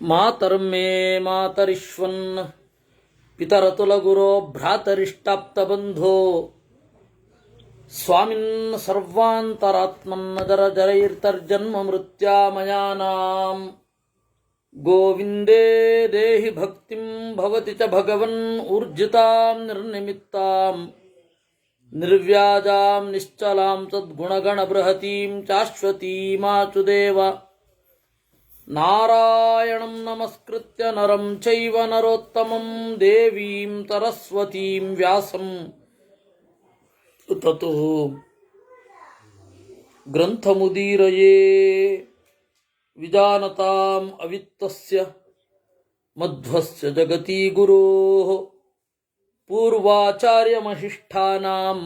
ಮಾತರ್ಮೇ ಮಾತರಿಶ್ವನ್ ಪಿತರತುಲಗುರೋ ಭ್ರಾತರಿಷ್ಟಾಪ್ತಬಂಧೋ ಸ್ವಾಮಿನ್ ಸರ್ವಾಂತರಾತ್ಮನ್ನಜರ ಜರೈರ್ತರ್ಜನ್ಮ ಮೃತ್ಯಾಮಯಾನಾಂ ಗೋವಿಂದೇ ದೇಹಿ ಭಕ್ತಿಂ ಭವತಿ ಚ ಭಗವನ್ ಊರ್ಜಿತಾಂ ನಿರ್ನಿಮಿತ್ತಾಂ ನಿರ್ವ್ಯಾಜಾಂ ನಿಶ್ಚಲಾಂ ಸದ್ಗುಣಗಣ ಬೃಹತೀಂ ಶಾಶ್ವತೀಮಾಚುದೇವ ನಾರಾಯಣಂ ನಮಸ್ಕೃತ್ಯ ನರಂ ಚೈವ ನರೋತ್ತಮಂ ದೇವೀಂ ಸರಸ್ವತೀಂ ವ್ಯಾಸಂ ತತೋ ಗ್ರಂಥಮುದೀರಯೇ ವಿಜಾನತಾಂ ಅವಿತ್ತಸ್ಯ ಮಧ್ವಸ್ಯ ಜಗತಿ ಗುರೋಃ ಪೂರ್ವಾಚಾರ್ಯಮಹಿಷ್ಠಾನಾಂ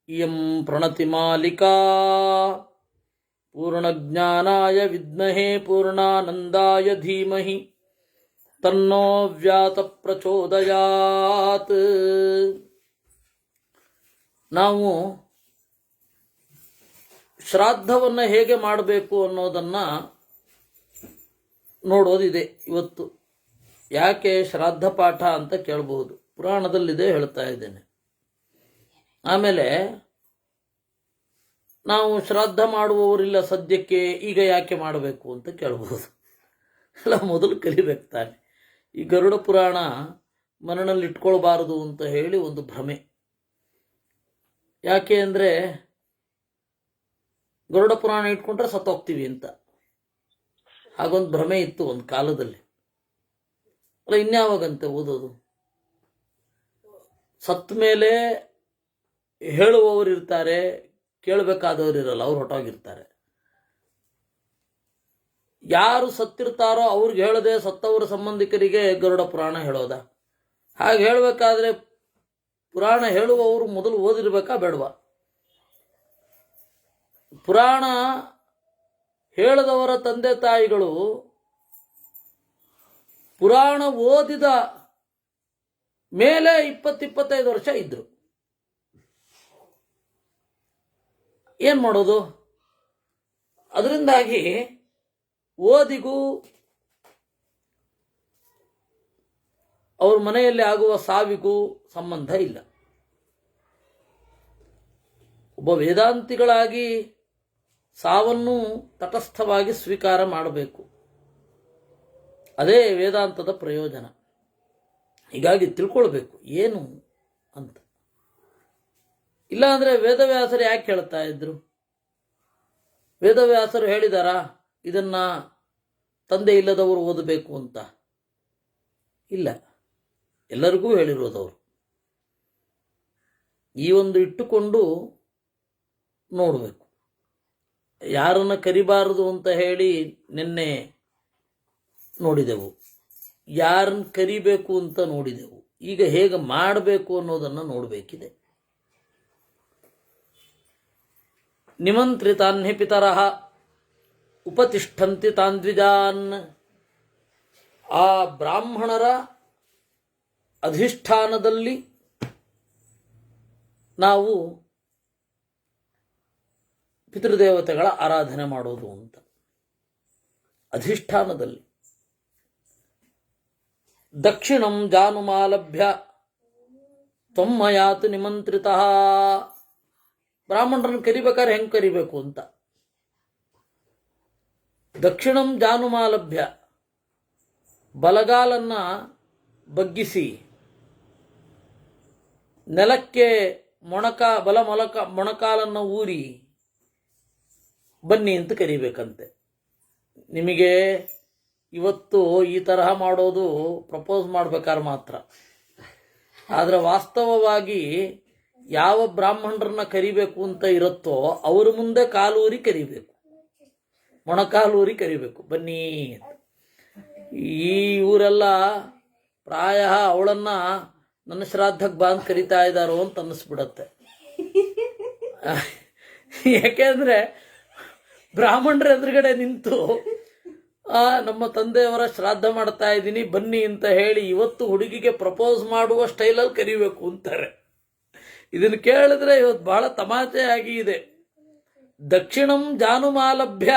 ಇಯಂ ಪ್ರಣತಿಮಾಲಿಕಾ ಪೂರ್ಣಜ್ಞಾನಾಯ ವಿದ್ಮಹೇ ಪೂರ್ಣಾನಂದಾಯ ಧೀಮಹಿ ತನ್ನೋ ವ್ಯಾಸ ಪ್ರಚೋದಯಾತ್. ನಾವು ಶ್ರಾದ್ದವನ್ನು ಹೇಗೆ ಮಾಡಬೇಕು ಅನ್ನೋದನ್ನು ನೋಡೋದಿದೆ ಇವತ್ತು. ಯಾಕೆ ಶ್ರಾದ್ದ ಪಾಠ ಅಂತ ಕೇಳಬಹುದು, ಪುರಾಣದಲ್ಲಿದೆ, ಹೇಳ್ತಾ ಇದ್ದೇನೆ. ಆಮೇಲೆ ನಾವು ಶ್ರಾದ್ದ ಮಾಡುವವರಿಲ್ಲ ಸದ್ಯಕ್ಕೆ, ಈಗ ಯಾಕೆ ಮಾಡಬೇಕು ಅಂತ ಕೇಳಬಹುದು. ಎಲ್ಲ ಮೊದಲು ಕಲಿಬೇಕು ತಾನೆ. ಈ ಗರುಡ ಪುರಾಣ ಮನನಲ್ಲಿ ಇಟ್ಕೊಳ್ಬಾರದು ಅಂತ ಹೇಳಿ ಒಂದು ಭ್ರಮೆ. ಯಾಕೆ ಅಂದರೆ ಗರುಡ ಪುರಾಣ ಇಟ್ಕೊಂಡ್ರೆ ಸತ್ತೋಗ್ತೀವಿ ಅಂತ ಹಾಗೊಂದು ಭ್ರಮೆ ಇತ್ತು ಒಂದು ಕಾಲದಲ್ಲಿ. ಅಲ್ಲ, ಇನ್ಯಾವಾಗಂತೆ ಓದೋದು? ಸತ್ತ ಮೇಲೆ ಹೇಳುವವರು ಇರ್ತಾರೆ, ಕೇಳಬೇಕಾದವರು ಇರಲ್ಲ, ಅವ್ರು ಹೊಟ್ಟೋಗಿರ್ತಾರೆ. ಯಾರು ಸತ್ತಿರ್ತಾರೋ ಅವ್ರಿಗೆ ಹೇಳದೆ ಸತ್ತವರ ಸಂಬಂಧಿಕರಿಗೆ ಗರುಡ ಪುರಾಣ ಹೇಳೋದ? ಹಾಗೆ ಹೇಳಬೇಕಾದ್ರೆ ಪುರಾಣ ಹೇಳುವವರು ಮೊದಲು ಓದಿರ್ಬೇಕಾ ಬೇಡವಾ? ಪುರಾಣ ಹೇಳದವರ ತಂದೆ ತಾಯಿಗಳು ಪುರಾಣ ಓದಿದ ಮೇಲೆ 20-25 ವರ್ಷ ಇದ್ರು. ಏನು ಮಾಡೋದು? ಅದರಿಂದಾಗಿ ಓದಿಗೂ ಅವ್ರ ಮನೆಯಲ್ಲಿ ಆಗುವ ಸಾವಿಗೂ ಸಂಬಂಧ ಇಲ್ಲ. ಒಬ್ಬ ವೇದಾಂತಿಗಳಾಗಿ ಸಾವನ್ನು ತಟಸ್ಥವಾಗಿ ಸ್ವೀಕಾರ ಮಾಡಬೇಕು. ಅದೇ ವೇದಾಂತದ ಪ್ರಯೋಜನ. ಹೀಗಾಗಿ ತಿಳ್ಕೊಳ್ಬೇಕು ಏನು ಅಂತ. ಇಲ್ಲಾಂದರೆ ವೇದವ್ಯಾಸರು ಯಾಕೆ ಹೇಳ್ತಾ ಇದ್ರು? ವೇದವ್ಯಾಸರು ಹೇಳಿದಾರಾ ಇದನ್ನ ತಂದೆ ಇಲ್ಲದವರು ಓದಬೇಕು ಅಂತ? ಇಲ್ಲ, ಎಲ್ಲರಿಗೂ ಹೇಳಿರೋದವರು. ಈ ಒಂದು ಇಟ್ಟುಕೊಂಡು ನೋಡಬೇಕು. ಯಾರನ್ನ ಕರಿಬಾರದು ಅಂತ ಹೇಳಿ ನಿನ್ನೆ ನೋಡಿದೆವು, ಯಾರನ್ನ ಕರಿಬೇಕು ಅಂತ ನೋಡಿದೆವು. ಈಗ ಹೇಗೆ ಮಾಡಬೇಕು ಅನ್ನೋದನ್ನು ನೋಡಬೇಕಿದೆ. ನಿಮಂತ್ರಿತಾನ್ಹಿ ಪಿತರಃ ಉಪತಿಷ್ಠಂತಿ ತಾಂದ್ವಿಜಾನ್. ಆ ಬ್ರಾಹ್ಮಣರ ಅಧಿಷ್ಠಾನದಲ್ಲಿ ನಾವು ಪಿತೃದೇವತೆಗಳ ಆರಾಧನೆ ಮಾಡೋದು ಅಂತ. ಅಧಿಷ್ಠಾನದಲ್ಲಿ ದಕ್ಷಿಣಂ ಜಾನುಮಾಲಭ್ಯ ತ್ವಮ್ಮಯಾತು ನಿಮಂತ್ರಿತಃ. ಬ್ರಾಹ್ಮಣರನ್ನು ಕರಿಬೇಕಾದ್ರೆ ಹೆಂಗೆ ಕರಿಬೇಕು ಅಂತ. ದಕ್ಷಿಣಂ ಜಾನುಮಾಲಭ್ಯ, ಬಲಗಾಲನ್ನ ಬಗ್ಗಿಸಿ ನೆಲಕ್ಕೆ ಮೊಣಕಾಲನ್ನು ಊರಿ ಬನ್ನಿ ಅಂತ ಕರಿಬೇಕಂತೆ. ನಿಮಗೆ ಇವತ್ತು ಈ ತರಹ ಮಾಡೋದು ಪ್ರಪೋಸ್ ಮಾಡ್ಬೇಕಾದ್ರೆ ಮಾತ್ರ. ಆದರೆ ವಾಸ್ತವವಾಗಿ ಯಾವ ಬ್ರಾಹ್ಮಣರನ್ನ ಕರಿಬೇಕು ಅಂತ ಇರುತ್ತೋ ಅವ್ರ ಮುಂದೆ ಕಾಲೂರಿ ಕರಿಬೇಕು, ಮೊಣಕಾಲೂರಿ ಕರಿಬೇಕು, ಬನ್ನಿ. ಈ ಊರೆಲ್ಲ ಪ್ರಾಯ ಅವಳನ್ನ ನನ್ನ ಶ್ರಾದ್ದಕ್ಕೆ ಬಾ ಅಂತ ಕರಿತಾ ಇದ್ದಾರೋ ಅಂತ ಅನ್ನಿಸ್ಬಿಡತ್ತೆ. ಯಾಕೆಂದ್ರೆ ಬ್ರಾಹ್ಮಣರ ಎದುರುಗಡೆ ನಿಂತು ನಮ್ಮ ತಂದೆಯವರ ಶ್ರಾದ್ದ ಮಾಡ್ತಾ ಇದ್ದೀನಿ ಬನ್ನಿ ಅಂತ ಹೇಳಿ ಇವತ್ತು ಹುಡುಗಿಗೆ ಪ್ರಪೋಸ್ ಮಾಡುವ ಸ್ಟೈಲಲ್ಲಿ ಕರಿಬೇಕು ಅಂತಾರೆ. ಇದನ್ನು ಕೇಳಿದ್ರೆ ಇವತ್ತು ಬಹಳ ತಮಾಷೆಯಾಗಿ ಇದೆ. ದಕ್ಷಿಣಂ ಜಾನುಮಾಲಭ್ಯ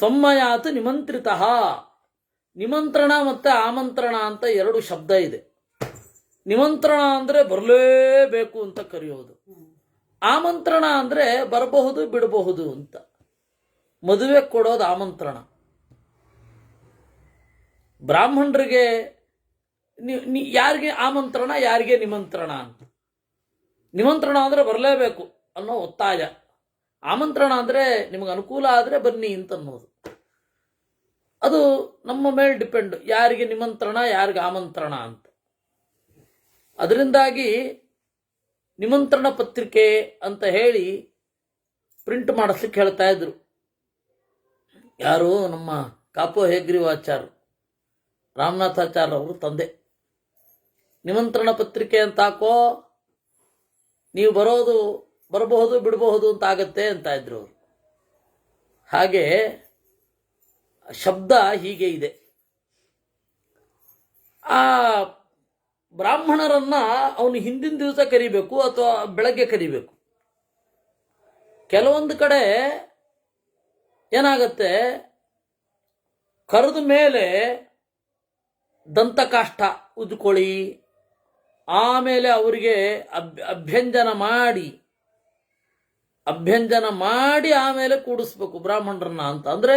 ತ್ವಮ್ಮಯಾತ್ ನಿಮಂತ್ರಿತಃ. ನಿಮಂತ್ರಣ ಮತ್ತು ಆಮಂತ್ರಣ ಅಂತ ಎರಡು ಶಬ್ದ ಇದೆ. ನಿಮಂತ್ರಣ ಅಂದರೆ ಬರಲೇಬೇಕು ಅಂತ ಕರೆಯೋದು. ಆಮಂತ್ರಣ ಅಂದರೆ ಬರಬಹುದು ಬಿಡಬಹುದು ಅಂತ. ಮದುವೆ ಕೊಡೋದು ಆಮಂತ್ರಣ. ಬ್ರಾಹ್ಮಣರಿಗೆ ಯಾರಿಗೆ ಆಮಂತ್ರಣ, ಯಾರಿಗೆ ನಿಮಂತ್ರಣ ಅಂತ. ನಿಮಂತ್ರಣ ಅಂದರೆ ಬರಲೇಬೇಕು ಅನ್ನೋ ಒತ್ತಾಯ. ಆಮಂತ್ರಣ ಅಂದರೆ ನಿಮಗೆ ಅನುಕೂಲ ಆದರೆ ಬನ್ನಿ ಅಂತ ಅನ್ನೋದು. ಅದು ನಮ್ಮ ಮೇಲೆ ಡಿಪೆಂಡ್, ಯಾರಿಗೆ ನಿಮಂತ್ರಣ ಯಾರಿಗೆ ಆಮಂತ್ರಣ ಅಂತ. ಅದರಿಂದಾಗಿ ನಿಮಂತ್ರಣ ಪತ್ರಿಕೆ ಅಂತ ಹೇಳಿ ಪ್ರಿಂಟ್ ಮಾಡಿಸ್ಲಿಕ್ಕೆ ಹೇಳ್ತಾ ಇದ್ರು. ಯಾರು ನಮ್ಮ ಕಾಪು ಹೇಗ್ರೀವಾಚಾರ್ಯರು, ರಾಮನಾಥಾಚಾರ್ಯ ಅವರು ತಂದೆ. ನಿಮಂತ್ರಣ ಪತ್ರಿಕೆ ಅಂತ ಹಾಕೋ, ನೀವು ಬರಬಹುದು ಬಿಡಬಹುದು ಅಂತ ಆಗತ್ತೆ ಅಂತ ಇದ್ರು ಅವರು. ಹಾಗೆ ಶಬ್ದ ಹೀಗೆ ಇದೆ. ಆ ಬ್ರಾಹ್ಮಣರನ್ನ ಅವನು ಹಿಂದಿನ ದಿವಸ ಕರಿಬೇಕು ಅಥವಾ ಬೆಳಗ್ಗೆ ಕರಿಬೇಕು. ಕೆಲವೊಂದು ಕಡೆ ಏನಾಗತ್ತೆ, ಕರೆದ ಮೇಲೆ ದಂತಕಾಷ್ಠ ಉದ್ಕೊಳ್ಳಿ, ಆಮೇಲೆ ಅವರಿಗೆ ಅಭ್ಯಂಜನ ಮಾಡಿ ಆಮೇಲೆ ಕೂಡಿಸ್ಬೇಕು ಬ್ರಾಹ್ಮಣರನ್ನ ಅಂತ. ಅಂದರೆ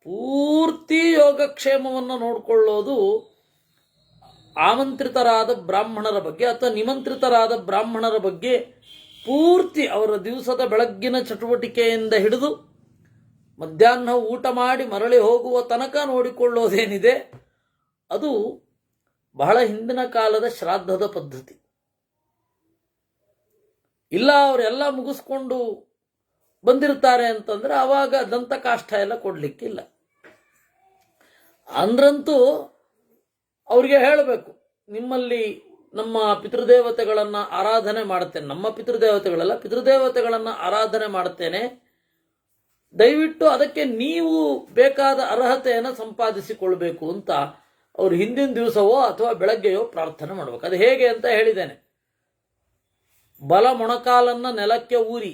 ಪೂರ್ತಿ ಯೋಗಕ್ಷೇಮವನ್ನು ನೋಡಿಕೊಳ್ಳೋದು ಆಮಂತ್ರಿತರಾದ ಬ್ರಾಹ್ಮಣರ ಬಗ್ಗೆ ಅಥವಾ ನಿಮಂತ್ರಿತರಾದ ಬ್ರಾಹ್ಮಣರ ಬಗ್ಗೆ ಪೂರ್ತಿ ಅವರ ದಿವಸದ ಬೆಳಗ್ಗಿನ ಚಟುವಟಿಕೆಯಿಂದ ಹಿಡಿದು ಮಧ್ಯಾಹ್ನ ಊಟ ಮಾಡಿ ಮರಳಿ ಹೋಗುವ ತನಕ ನೋಡಿಕೊಳ್ಳೋದೇನಿದೆ ಅದು ಬಹಳ ಹಿಂದಿನ ಕಾಲದ ಶ್ರಾದ್ದದ ಪದ್ಧತಿ. ಇಲ್ಲ ಅವರೆಲ್ಲ ಮುಗಿಸ್ಕೊಂಡು ಬಂದಿರ್ತಾರೆ ಅಂತಂದ್ರೆ ಆವಾಗ ದಂತಕಾಷ್ಠ ಎಲ್ಲ ಕೊಡ್ಲಿಕ್ಕಿಲ್ಲ. ಅಂದ್ರಂತೂ ಅವ್ರಿಗೆ ಹೇಳಬೇಕು, ನಿಮ್ಮಲ್ಲಿ ನಮ್ಮ ಪಿತೃದೇವತೆಗಳನ್ನು ಆರಾಧನೆ ಮಾಡುತ್ತೇನೆ, ನಮ್ಮ ಪಿತೃದೇವತೆಗಳೆಲ್ಲ ಪಿತೃದೇವತೆಗಳನ್ನು ಆರಾಧನೆ ಮಾಡುತ್ತೇನೆ, ದಯವಿಟ್ಟು ಅದಕ್ಕೆ ನೀವು ಬೇಕಾದ ಅರ್ಹತೆಯನ್ನು ಸಂಪಾದಿಸಿಕೊಳ್ಬೇಕು ಅಂತ ಅವರು ಹಿಂದಿನ ದಿವಸವೋ ಅಥವಾ ಬೆಳಗ್ಗೆಯೋ ಪ್ರಾರ್ಥನೆ ಮಾಡಬೇಕು. ಅದು ಹೇಗೆ ಅಂತ ಹೇಳಿದ್ದೇನೆ. ಬಲ ಮೊಣಕಾಲನ್ನ ನೆಲಕ್ಕೆ ಊರಿ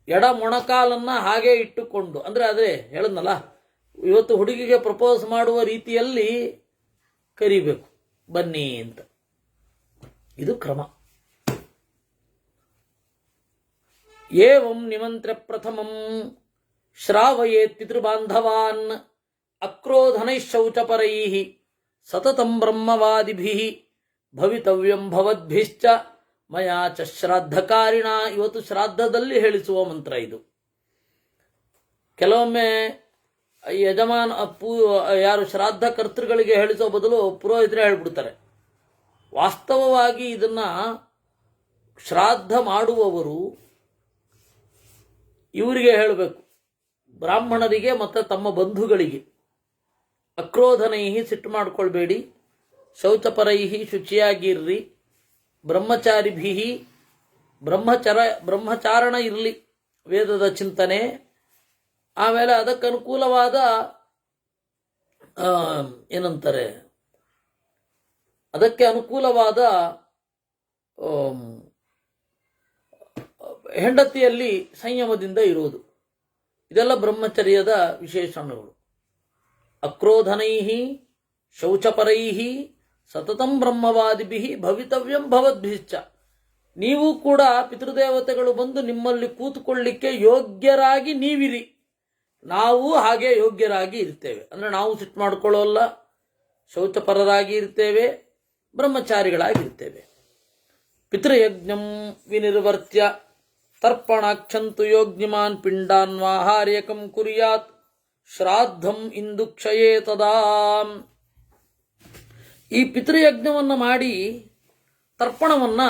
ಎಡ ಮೊಣಕಾಲನ್ನ ಹಾಗೆ ಇಟ್ಟುಕೊಂಡು, ಅಂದರೆ ಅದೇ ಹೇಳದ್ನಲ್ಲ, ಇವತ್ತು ಹುಡುಗಿಗೆ ಪ್ರಪೋಸ್ ಮಾಡುವ ರೀತಿಯಲ್ಲಿ ಕರಿಬೇಕು, ಬನ್ನಿ ಅಂತ. ಇದು ಕ್ರಮ. ಏವಂ ನಿಮಂತ್ರ ಪ್ರಥಮಂ ಶ್ರಾವಯೇತ್ ಪಿತೃಬಾಂಧವಾನ್ ಅಕ್ರೋಧನೈ ಶೌಚಪರೈ ಸತತಂ ಬ್ರಹ್ಮವಾದಿಭಿಃ ಭವಿತವ್ಯಂ ಭವದ್ಭಿಶ್ಚ ಮಯಾ ಚ ಶ್ರಾದ್ದಕಾರಿಣ. ಇವತ್ತು ಶ್ರಾದ್ದದಲ್ಲಿ ಹೇಳಿಸುವ ಮಂತ್ರ ಇದು. ಕೆಲವೊಮ್ಮೆ ಯಜಮಾನ ಯಾರು ಶ್ರಾದ್ದ ಕರ್ತೃಗಳಿಗೆ ಹೇಳಿಸೋ ಬದಲು ಪುರೋಹಿತರೇ ಹೇಳ್ಬಿಡ್ತಾರೆ. ವಾಸ್ತವವಾಗಿ ಇದನ್ನ ಶ್ರಾದ್ದ ಮಾಡುವವರು ಇವರಿಗೆ ಹೇಳಬೇಕು, ಬ್ರಾಹ್ಮಣರಿಗೆ ಮತ್ತು ತಮ್ಮ ಬಂಧುಗಳಿಗೆ. ಅಕ್ರೋಧನೈಹಿ, ಸಿಟ್ಟು ಮಾಡ್ಕೊಳ್ಬೇಡಿ, ಶೌಚಪರೈಹಿ, ಶುಚಿಯಾಗಿರ್ರಿ, ಬ್ರಹ್ಮಚಾರಿಭಿಹಿ, ಬ್ರಹ್ಮಚಾರಣ ಇರಲಿ, ವೇದದ ಚಿಂತನೆ, ಆಮೇಲೆ ಅದಕ್ಕನುಕೂಲವಾದ ಏನಂತಾರೆ, ಅದಕ್ಕೆ ಅನುಕೂಲವಾದ ಹೆಂಡತಿಯಲ್ಲಿ ಸಂಯಮದಿಂದ ಇರುವುದು. ಇದೆಲ್ಲ ಬ್ರಹ್ಮಚರ್ಯದ ವಿಶೇಷಣಗಳು. ಅಕ್ರೋಧನೈಹಿ ಶೌಚಪರೈಹಿ ಸತತಂ ಬ್ರಹ್ಮವಾದಿಭಿಃ ಭವಿತವ್ಯಂ ಭವದ್ಭಿಶ್ಚ. ನೀವು ಕೂಡ ಪಿತೃದೇವತೆಗಳು ಬಂದು ನಿಮ್ಮಲ್ಲಿ ಕೂತುಕೊಳ್ಳಿಕ್ಕೆ ಯೋಗ್ಯರಾಗಿ ನೀವಿರಿ, ನಾವು ಹಾಗೆ ಯೋಗ್ಯರಾಗಿ ಇರ್ತೇವೆ. ಅಂದರೆ ನಾವು ಸಿಟ್ಟು ಮಾಡಿಕೊಳ್ಳೋಲ್ಲ, ಶೌಚಪರರಾಗಿ ಇರ್ತೇವೆ, ಬ್ರಹ್ಮಚಾರಿಗಳಾಗಿರ್ತೇವೆ. ಪಿತೃಯಜ್ಞಂ ವಿನಿರ್ವರ್ತ್ಯ ತರ್ಪಣಾಕ್ಷಂತು ಯೋಗ್ಯಮಾನ್ ಪಿಂಡಾನ್ವಾಹಾರ್ಯಕಂ ಕುರ್ಯಾತ್ ಶ್ರಾದ್ದಂ ಇಂದು ಕ್ಷಯೇ ತದಾ. ಈ ಪಿತೃಯಜ್ಞವನ್ನು ಮಾಡಿ ತರ್ಪಣವನ್ನು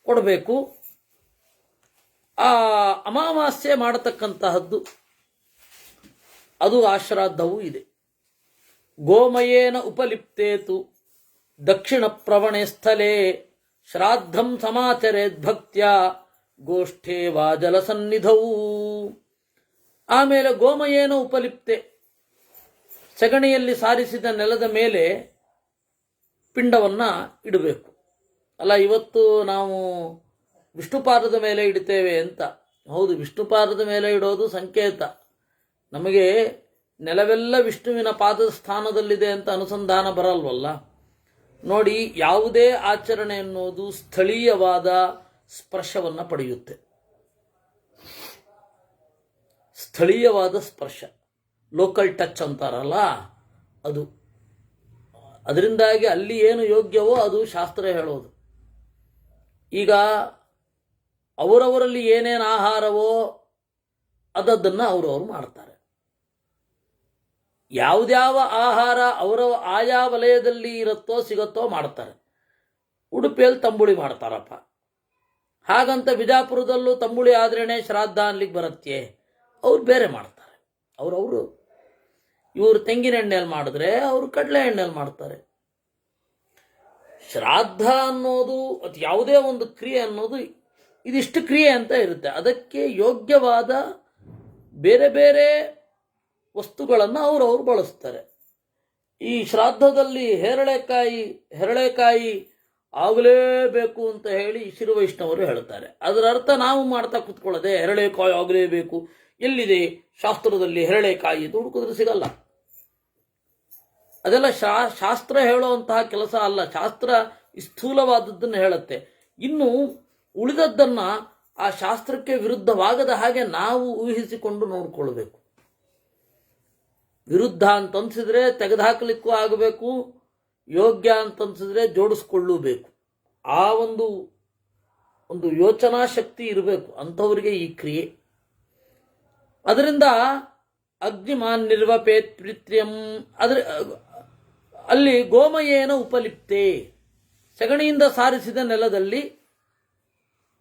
ಕೊಡಬೇಕು. ಆ ಅಮಾವಾಸ್ಯೆ ಮಾಡತಕ್ಕಂತಹದ್ದು ಅದು ಆ ಶ್ರಾದ್ದವೂ ಇದೆ. ಗೋಮಯೇನ ಉಪಲಿಪ್ತೇತು ದಕ್ಷಿಣ ಪ್ರವಣೆ ಸ್ಥಳೇ ಶ್ರಾದ್ದಂ ಸಮಾಚರೇದ್ ಭಕ್ತ್ಯ ಗೋಷ್ಠೇ ವಾ ಜಲಸನ್ನಿಧವು. ಆಮೇಲೆ ಗೋಮಯೇನ ಉಪಲಿಪ್ತೆ, ಸಗಣಿಯಲ್ಲಿ ಸಾರಿಸಿದ ನೆಲದ ಮೇಲೆ ಪಿಂಡವನ್ನು ಇಡಬೇಕು. ಅಲ್ಲ, ಇವತ್ತು ನಾವು ವಿಷ್ಣುಪಾದದ ಮೇಲೆ ಇಡ್ತೇವೆ ಅಂತ. ಹೌದು, ವಿಷ್ಣುಪಾದದ ಮೇಲೆ ಇಡೋದು ಸಂಕೇತ. ನಮಗೆ ನೆಲವೆಲ್ಲ ವಿಷ್ಣುವಿನ ಪಾದದ ಸ್ಥಾನದಲ್ಲಿದೆ ಅಂತ ಅನುಸಂಧಾನ ಬರಲ್ವಲ್ಲ. ನೋಡಿ, ಯಾವುದೇ ಆಚರಣೆ ಅನ್ನೋದು ಸ್ಥಳೀಯವಾದ ಸ್ಪರ್ಶವನ್ನು ಪಡೆಯುತ್ತೆ. ಸ್ಥಳೀಯವಾದ ಸ್ಪರ್ಶ, ಲೋಕಲ್ ಟಚ್ ಅಂತಾರಲ್ಲ, ಅದು. ಅದರಿಂದಾಗಿ ಅಲ್ಲಿ ಏನು ಯೋಗ್ಯವೋ ಅದು ಶಾಸ್ತ್ರ ಹೇಳೋದು. ಈಗ ಅವರವರಲ್ಲಿ ಏನೇನು ಆಹಾರವೋ ಅದನ್ನು ಅವರವರು ಮಾಡ್ತಾರೆ. ಯಾವುದ್ಯಾವ ಆಹಾರ ಅವರ ಆಯಾ ವಲಯದಲ್ಲಿ ಇರುತ್ತೋ ಸಿಗುತ್ತೋ ಮಾಡ್ತಾರೆ. ಉಡುಪಿಯಲ್ಲಿ ತಂಬುಳಿ ಮಾಡ್ತಾರಪ್ಪ, ಹಾಗಂತ ಬಿಜಾಪುರದಲ್ಲೂ ತಂಬುಳಿ ಆದ್ರೇ ಶ್ರಾದ್ದ ಅನ್ಲಿಕ್ಕೆ ಬರುತ್ತೆ. ಅವ್ರು ಬೇರೆ ಮಾಡ್ತಾರೆ. ಅವರು ಇವರು ತೆಂಗಿನ ಎಣ್ಣೆಯಲ್ಲಿ ಮಾಡಿದ್ರೆ ಅವರು ಕಡಲೆ ಎಣ್ಣೆಯಲ್ಲಿ ಮಾಡ್ತಾರೆ. ಶ್ರಾದ್ದ ಅನ್ನೋದು ಅದು ಯಾವುದೇ ಒಂದು ಕ್ರಿಯೆ ಅನ್ನೋದು ಇದಿಷ್ಟು ಕ್ರಿಯೆ ಅಂತ ಇರುತ್ತೆ. ಅದಕ್ಕೆ ಯೋಗ್ಯವಾದ ಬೇರೆ ಬೇರೆ ವಸ್ತುಗಳನ್ನು ಅವರವರು ಬಳಸ್ತಾರೆ. ಈ ಶ್ರಾದ್ದದಲ್ಲಿ ಹೆರಳೆಕಾಯಿ ಆಗಲೇಬೇಕು ಅಂತ ಹೇಳಿ ಶಿರವೈಷ್ಣವರು ಹೇಳ್ತಾರೆ. ಅದರ ಅರ್ಥ ನಾವು ಮಾಡ್ತಾ ಕೂತ್ಕೊಳ್ಳೋದೆ ಹೆರಳೆಕಾಯಿ ಆಗಲೇಬೇಕು. ಎಲ್ಲಿದೆ ಶಾಸ್ತ್ರದಲ್ಲಿ ಹೆರಳೆಕಾಯಿ? ಇದು ಹುಡುಕಿದ್ರೆ ಸಿಗಲ್ಲ. ಅದೆಲ್ಲ ಶಾಸ್ತ್ರ ಹೇಳುವಂತಹ ಕೆಲಸ ಅಲ್ಲ. ಶಾಸ್ತ್ರ ಸ್ಥೂಲವಾದದ್ದನ್ನು ಹೇಳುತ್ತೆ. ಇನ್ನು ಉಳಿದದ್ದನ್ನು ಆ ಶಾಸ್ತ್ರಕ್ಕೆ ವಿರುದ್ಧವಾಗದ ಹಾಗೆ ನಾವು ಊಹಿಸಿಕೊಂಡು ನೋಡ್ಕೊಳ್ಬೇಕು. ವಿರುದ್ಧ ಅಂತನ್ಸಿದ್ರೆ ತೆಗೆದುಹಾಕಲಿಕ್ಕೂ ಆಗಬೇಕು, ಯೋಗ್ಯ ಅಂತನ್ಸಿದ್ರೆ ಜೋಡಿಸ್ಕೊಳ್ಳಬೇಕು. ಆ ಒಂದು ಯೋಚನಾ ಶಕ್ತಿ ಇರಬೇಕು ಅಂಥವರಿಗೆ ಈ ಕ್ರಿಯೆ. ಅದರಿಂದ ಅಗ್ನಿಮಾನ್ ನಿರ್ವಪೇತ್ ಪ್ರಿತ್ರ್ಯಂ, ಅಲ್ಲಿ ಗೋಮಯೇನ ಉಪಲಿಪ್ತೆ, ಸಗಣಿಯಿಂದ ಸಾರಿಸಿದ ನೆಲದಲ್ಲಿ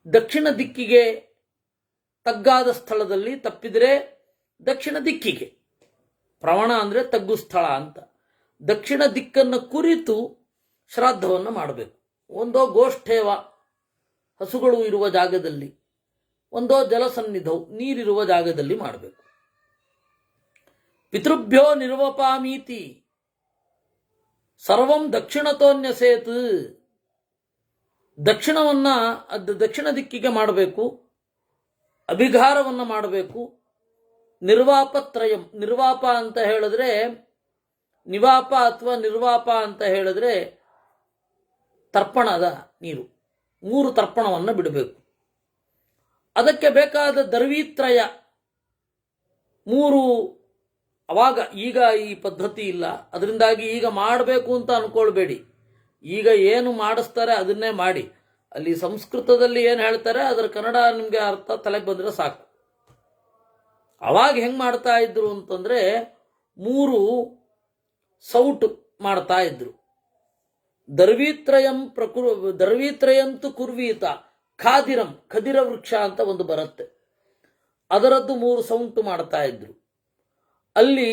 ದಕ್ಷಿಣ ದಿಕ್ಕಿಗೆ ತಗ್ಗಾದ ಸ್ಥಳದಲ್ಲಿ, ತಪ್ಪಿದರೆ ದಕ್ಷಿಣ ದಿಕ್ಕಿಗೆ, ಪ್ರವಣ ಅಂದರೆ ತಗ್ಗು ಸ್ಥಳ ಅಂತ, ದಕ್ಷಿಣ ದಿಕ್ಕನ್ನು ಕುರಿತು ಶ್ರಾದ್ದವನ್ನು ಮಾಡಬೇಕು. ಒಂದೋ ಗೋಷ್ಠೇವ ಹಸುಗಳು ಇರುವ ಜಾಗದಲ್ಲಿ, ಒಂದೋ ಜಲಸನ್ನಿಧವು ನೀರಿರುವ ಜಾಗದಲ್ಲಿ ಮಾಡಬೇಕು. ಪಿತೃಭ್ಯೋ ನಿರ್ವಪಾಮೀತಿ ಸರ್ವಂ ದಕ್ಷಿಣತೋನ್ಯಸೇತ್, ದಕ್ಷಿಣ ದಿಕ್ಕಿಗೆ ಮಾಡಬೇಕು. ಅಭಿಘಾರವನ್ನು ಮಾಡಬೇಕು. ನಿರ್ವಾಪತ್ರಯಂ, ನಿರ್ವಾಪ ಅಂತ ಹೇಳಿದ್ರೆ ನಿವಾಪ ಅಥವಾ ನಿರ್ವಾಪ ಅಂತ ಹೇಳಿದ್ರೆ ತರ್ಪಣದ ನೀರು, 3 ತರ್ಪಣವನ್ನು ಬಿಡಬೇಕು. ಅದಕ್ಕೆ ಬೇಕಾದ ದರ್ವೀತ್ರಯ 3. ಅವಾಗ ಈಗ ಈ ಪದ್ಧತಿ ಇಲ್ಲ. ಅದರಿಂದಾಗಿ ಈಗ ಮಾಡಬೇಕು ಅಂತ ಅನ್ಕೊಳ್ಬೇಡಿ. ಈಗ ಏನು ಮಾಡಿಸ್ತಾರೆ ಅದನ್ನೇ ಮಾಡಿ. ಅಲ್ಲಿ ಸಂಸ್ಕೃತದಲ್ಲಿ ಏನು ಹೇಳ್ತಾರೆ ಅದರ ಕನ್ನಡ ನಿಮಗೆ ಅರ್ಥ ತಲೆಗೆ ಬಂದರೆ ಸಾಕು. ಅವಾಗ ಹೆಂಗೆ ಮಾಡ್ತಾ ಇದ್ರು ಅಂತಂದರೆ 3 ಸೌಟು ಮಾಡ್ತಾ ಇದ್ರು. ದರ್ವೀತ್ರಯಂತು ಕುರ್ವೀತ ಖಾದಿರಂ, ಖದಿರ ವೃಕ್ಷ ಅಂತ ಒಂದು ಬರುತ್ತೆ, ಅದರದ್ದು 3 ಸೌಂಟು ಮಾಡ್ತಾ ಇದ್ರು. ಅಲ್ಲಿ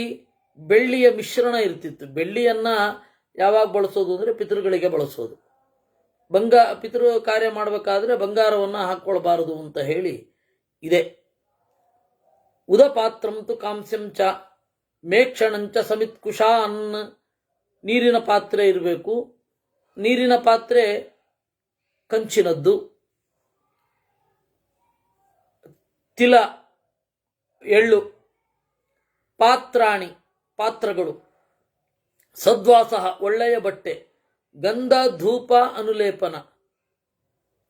ಬೆಳ್ಳಿಯ ಮಿಶ್ರಣ ಇರ್ತಿತ್ತು. ಬೆಳ್ಳಿಯನ್ನ ಯಾವಾಗ ಬಳಸೋದು ಅಂದರೆ ಪಿತೃಗಳಿಗೆ ಬಳಸೋದು. ಪಿತೃ ಕಾರ್ಯ ಮಾಡಬೇಕಾದ್ರೆ ಬಂಗಾರವನ್ನು ಹಾಕ್ಕೊಳ್ಬಾರದು ಅಂತ ಹೇಳಿ ಇದೆ. ಉದಪಾತ್ರಂತು ಕಾಂಸ್ಯಂ ಚ ಮೇಕ್ಷಣಂಚ ಸಮಿತ್ ಕುಶಾನ್, ನೀರಿನ ಪಾತ್ರೆ ಇರಬೇಕು. ನೀರಿನ ಪಾತ್ರೆ ಕಂಚಿನದ್ದು. ತಿಲ ಎಳ್ಳು. ಪಾತ್ರಾಣಿ ಪಾತ್ರಗಳು. ಸದ್ವಾಸ ಒಳ್ಳೆಯ ಬಟ್ಟೆ. ಗಂಧ ಧೂಪ ಅನುಲೇಪನ.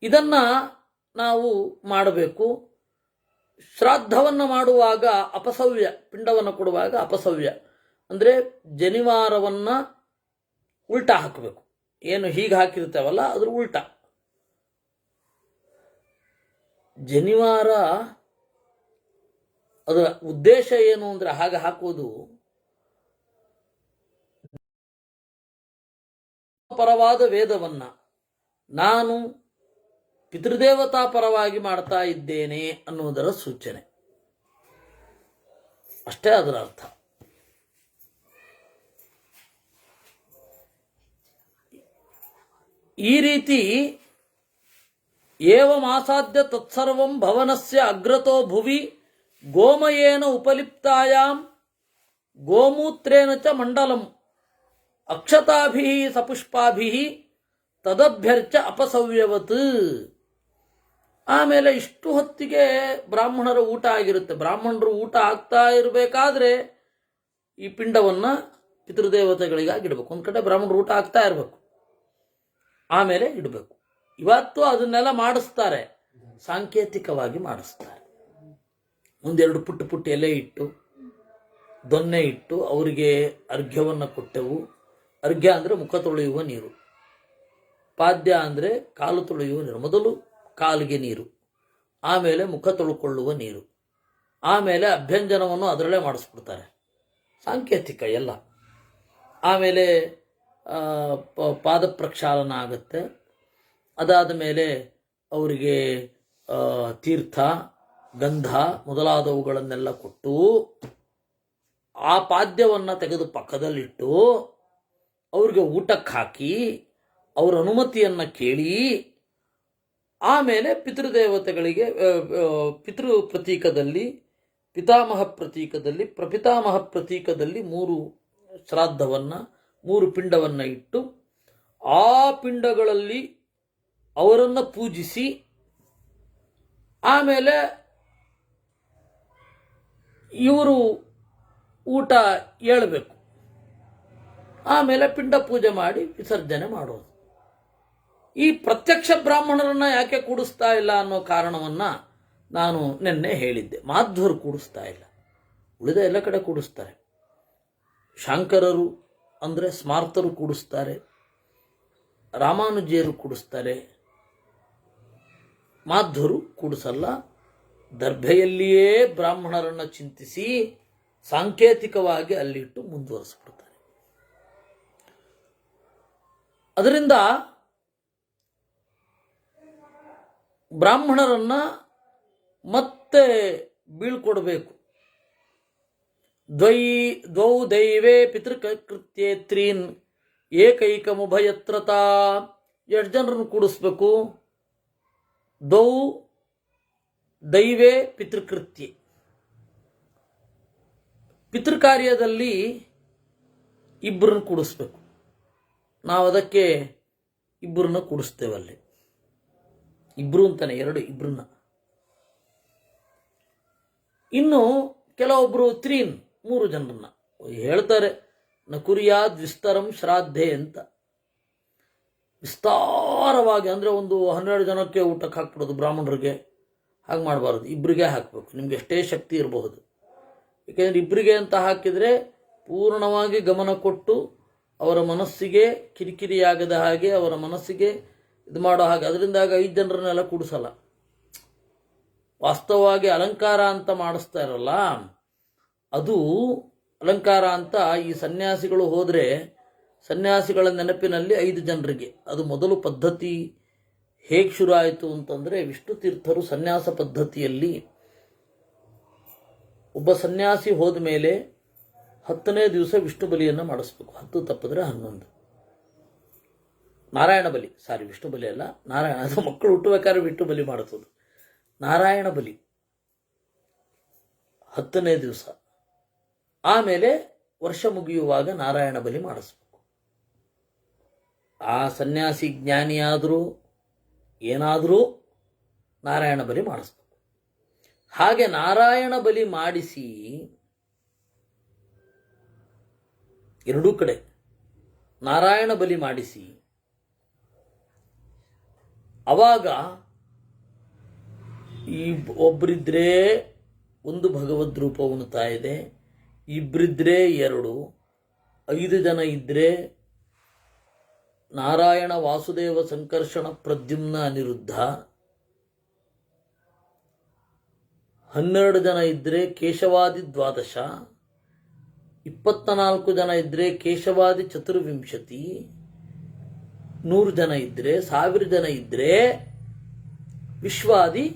ಇದನ್ನ ನಾವು ಮಾಡಬೇಕು. ಶ್ರಾದ್ದವನ್ನು ಮಾಡುವಾಗ ಅಪಸವ್ಯ, ಪಿಂಡವನ್ನು ಕೊಡುವಾಗ ಅಪಸವ್ಯ ಅಂದರೆ ಜನಿವಾರವನ್ನು ಉಲ್ಟಾ ಹಾಕಬೇಕು. ಏನು ಹೀಗೆ ಹಾಕಿರ್ತೇವಲ್ಲ ಅದ್ರ ಉಲ್ಟಾ. ಜನಿವಾರ ಅದರ ಉದ್ದೇಶ ಏನು ಅಂದರೆ ಹಾಗೆ ಹಾಕುವುದು ಪರವಾದ ವೇದವನ್ನ ನಾನು ಪಿತೃದೇವತಾ ಪರವಾಗಿ ಮಾಡ್ತಾ ಇದ್ದೇನೆ ಅನ್ನುವುದರ ಸೂಚನೆ ಅಷ್ಟೇ ಅದರ ಅರ್ಥ. ಈ ರೀತಿ ಏವಮಾಸಾದ್ಯ ತತ್ಸರ್ವಂ ಭವನಸ್ಯ ಅಗ್ರತೋ ಭುವಿ ಗೋಮಯೇನ ಉಪಲಿಪ್ತಾಯಾಂ ಗೋಮೂತ್ರೇಣ ಚ ಮಂಡಲಂ ಅಕ್ಷತಾಭಿಃ ಸಪುಷ್ಪಾಭಿಃ ತದಭ್ಯರ್ಚ ಅಪಸವ್ಯವತ್. ಆಮೇಲೆ ಇಷ್ಟು ಹೊತ್ತಿಗೆ ಬ್ರಾಹ್ಮಣರ ಊಟ ಆಗಿರುತ್ತೆ. ಬ್ರಾಹ್ಮಣರು ಊಟ ಆಗ್ತಾ ಇರಬೇಕಾದ್ರೆ ಈ ಪಿಂಡವನ್ನು ಪಿತೃದೇವತೆಗಳಿಗಾಗಿ ಇಡಬೇಕು. ಒಂದು ಕಡೆ ಬ್ರಾಹ್ಮಣರು ಊಟ ಆಗ್ತಾ ಇರಬೇಕು, ಆಮೇಲೆ ಇಡಬೇಕು. ಇವತ್ತು ಅದನ್ನೆಲ್ಲ ಮಾಡಿಸ್ತಾರೆ, ಸಾಂಕೇತಿಕವಾಗಿ ಮಾಡಿಸ್ತಾರೆ. ಒಂದೆರಡು ಪುಟ್ಟ ಪುಟ್ಟ ಎಲೆ ಇಟ್ಟು, ದೊನ್ನೆ ಇಟ್ಟು ಅವರಿಗೆ ಅರ್ಘ್ಯವನ್ನು ಕೊಟ್ಟೆವು. ಅರ್ಘ್ಯ ಅಂದರೆ ಮುಖ ತೊಳೆಯುವ ನೀರು, ಪಾದ್ಯ ಅಂದರೆ ಕಾಲು ತೊಳೆಯುವ ನೀರು. ಮೊದಲು ಕಾಲಿಗೆ ನೀರು, ಆಮೇಲೆ ಮುಖ ತೊಳ್ಕೊಳ್ಳುವ ನೀರು, ಆಮೇಲೆ ಅಭ್ಯಂಜನವನ್ನು ಅದರಲ್ಲೇ ಮಾಡಿಸ್ಬಿಡ್ತಾರೆ, ಸಾಂಕೇತಿಕ ಎಲ್ಲ. ಆಮೇಲೆ ಪಾದ ಪ್ರಕ್ಷಾಳನ ಆಗುತ್ತೆ. ಅದಾದ ಮೇಲೆ ಅವರಿಗೆ ತೀರ್ಥ, ಗಂಧ ಮೊದಲಾದವುಗಳನ್ನೆಲ್ಲ ಕೊಟ್ಟು ಆ ಪಾದ್ಯವನ್ನು ತೆಗೆದು ಪಕ್ಕದಲ್ಲಿಟ್ಟು ಅವ್ರಿಗೆ ಊಟಕ್ಕೆ ಹಾಕಿ ಅವರ ಅನುಮತಿಯನ್ನು ಕೇಳಿ ಆಮೇಲೆ ಪಿತೃದೇವತೆಗಳಿಗೆ ಪಿತೃ ಪ್ರತೀಕದಲ್ಲಿ, ಪಿತಾಮಹ ಪ್ರತೀಕದಲ್ಲಿ, ಪ್ರಪಿತಾಮಹ ಪ್ರತೀಕದಲ್ಲಿ 3 ಶ್ರಾದ್ದವನ್ನು, 3 ಪಿಂಡವನ್ನು ಇಟ್ಟು ಆ ಪಿಂಡಗಳಲ್ಲಿ ಅವರನ್ನು ಪೂಜಿಸಿ ಆಮೇಲೆ ಇವರು ಊಟ ಏಳಬೇಕು. ಆಮೇಲೆ ಪಿಂಡ ಪೂಜೆ ಮಾಡಿ ವಿಸರ್ಜನೆ ಮಾಡೋದು. ಈ ಪ್ರತ್ಯಕ್ಷ ಬ್ರಾಹ್ಮಣರನ್ನ ಯಾಕೆ ಕೂಡಿಸ್ತಾ ಇಲ್ಲ ಅನ್ನೋ ಕಾರಣವನ್ನು ನಾನು ನಿನ್ನೆ ಹೇಳಿದ್ದೆ. ಮಾಧ್ವರು ಕೂಡಿಸ್ತಾ ಇಲ್ಲ, ಉಳಿದ ಎಲ್ಲ ಕಡೆ ಕೂಡಿಸ್ತಾರೆ. ಶಾಂಕರರು ಅಂದರೆ ಸ್ಮಾರ್ತರು ಕೂಡಿಸ್ತಾರೆ, ರಾಮಾನುಜಿಯರು ಕೂಡಿಸ್ತಾರೆ, ಮಾಧ್ವರು ಕೂಡಿಸಲ್ಲ. ದರ್ಭೆಯಲ್ಲಿಯೇ ಬ್ರಾಹ್ಮಣರನ್ನು ಚಿಂತಿಸಿ ಸಾಂಕೇತಿಕವಾಗಿ ಅಲ್ಲಿಟ್ಟು ಮುಂದುವರಿಸ್ಬಿಡ್ತಾರೆ. ಅದರಿಂದ ಬ್ರಾಹ್ಮಣರನ್ನ ಮತ್ತೆ ಬೀಳ್ಕೊಡಬೇಕು. ದ್ವೌ ದೈವೇ ಪಿತೃಕೃತ್ಯೇ ತ್ರೀನ್ ಏಕೈಕಮುಭಯತ್ರತಾ. ಎಷ್ಟು ಜನರನ್ನು ಕೂಡಿಸ್ಬೇಕು? ದ್ವೌ ದೈವೇ ಪಿತೃಕೃತ್ಯೆ. ಪಿತೃಕಾರ್ಯದಲ್ಲಿ ಇಬ್ಬರನ್ನು ಕೂಡಿಸ್ಬೇಕು. ನಾವು ಅದಕ್ಕೆ ಇಬ್ಬರನ್ನ ಕೂಡಿಸ್ತೇವಲ್ಲಿ. ಇಬ್ರು ಅಂತಾನೆ, ಇಬ್ಬರನ್ನ. ಇನ್ನು ಕೆಲವೊಬ್ಬರು 3 ಜನರನ್ನ ಹೇಳ್ತಾರೆ. ನ ಕುರಿಯಾದ್ ವಿಸ್ತರಂ ಶ್ರಾದ್ಧೆ ಅಂತ. ವಿಸ್ತಾರವಾಗಿ ಅಂದರೆ ಒಂದು 12 ಜನಕ್ಕೆ ಊಟಕ್ಕೆ ಹಾಕ್ಬಿಡೋದು ಬ್ರಾಹ್ಮಣರಿಗೆ. ಹಾಗೆ ಮಾಡಬಾರ್ದು, ಇಬ್ಬರಿಗೆ ಹಾಕಬೇಕು. ನಿಮ್ಗೆ ಎಷ್ಟೇ ಶಕ್ತಿ ಇರಬಹುದು. ಏಕೆಂದರೆ ಇಬ್ಬರಿಗೆ ಅಂತ ಹಾಕಿದರೆ ಪೂರ್ಣವಾಗಿ ಗಮನ ಕೊಟ್ಟು ಅವರ ಮನಸ್ಸಿಗೆ ಕಿರಿಕಿರಿಯಾಗದ ಹಾಗೆ, ಅವರ ಮನಸ್ಸಿಗೆ ಇದು ಮಾಡೋ ಹಾಗೆ. ಅದರಿಂದಾಗ 5 ಜನರನ್ನೆಲ್ಲ ಕೂಡಿಸಲ್ಲ. ವಾಸ್ತವವಾಗಿ ಅಲಂಕಾರ ಅಂತ ಮಾಡಿಸ್ತಾ ಇರಲ್ಲ, ಅದು ಅಲಂಕಾರ ಅಂತ ಈ ಸನ್ಯಾಸಿಗಳು ಹೋದರೆ ಸನ್ಯಾಸಿಗಳ ನೆನಪಿನಲ್ಲಿ 5 ಜನರಿಗೆ. ಅದು ಮೊದಲು ಪದ್ಧತಿ ಹೇಗೆ ಶುರು ಆಯಿತು ಅಂತಂದರೆ, ವಿಷ್ಣು ತೀರ್ಥರು ಸನ್ಯಾಸ ಪದ್ಧತಿಯಲ್ಲಿ ಒಬ್ಬ ಸನ್ಯಾಸಿ ಹೋದ ಮೇಲೆ 10ನೇ ದಿವಸ ವಿಷ್ಣು ಬಲಿಯನ್ನು ಮಾಡಿಸ್ಬೇಕು. 10 ತಪ್ಪಿದ್ರೆ 11. ನಾರಾಯಣ ಬಲಿ, ವಿಷ್ಣು ಬಲಿ ಅಲ್ಲ, ನಾರಾಯಣ. ಅದು ಮಕ್ಕಳು ಹುಟ್ಟಬೇಕಾದ್ರೆ ವಿಷ್ಣು ಬಲಿ ಮಾಡಿಸೋದು. ನಾರಾಯಣ ಬಲಿ 10ನೇ ದಿವಸ. ಆಮೇಲೆ ವರ್ಷ ಮುಗಿಯುವಾಗ ನಾರಾಯಣ ಬಲಿ ಮಾಡಿಸ್ಬೇಕು. ಆ ಸನ್ಯಾಸಿ ಜ್ಞಾನಿಯಾದರೂ ಏನಾದರೂ ನಾರಾಯಣ ಬಲಿ ಮಾಡಿಸ್ಬೇಕು. ಹಾಗೆ ನಾರಾಯಣ ಬಲಿ ಮಾಡಿಸಿ ಎರಡೂ ಕಡೆ ನಾರಾಯಣ ಬಲಿ ಮಾಡಿಸಿ ಅವಾಗ ಈ ಒಬ್ಬರಿದ್ರೆ ಒಂದು ಭಗವದ್ ರೂಪ ಉಣ್ತಾ ಇದೆ, ಇಬ್ಬರಿದ್ರೆ 2, 5 ಜನ ಇದ್ದರೆ ನಾರಾಯಣ ವಾಸುದೇವ ಸಂಕರ್ಷಣ ಪ್ರದ್ಯುಮ್ನ ಅನಿರುದ್ಧ, 12 ಜನ ಇದ್ದರೆ ಕೇಶವಾದಿ 12, 24 ಜನ ಇದ್ದರೆ ಕೇಶವಾದಿ 24, 100 ಜನ ಇದ್ದರೆ 1000 ಜನ ಇದ್ದರೆ ವಿಶ್ವಾದಿ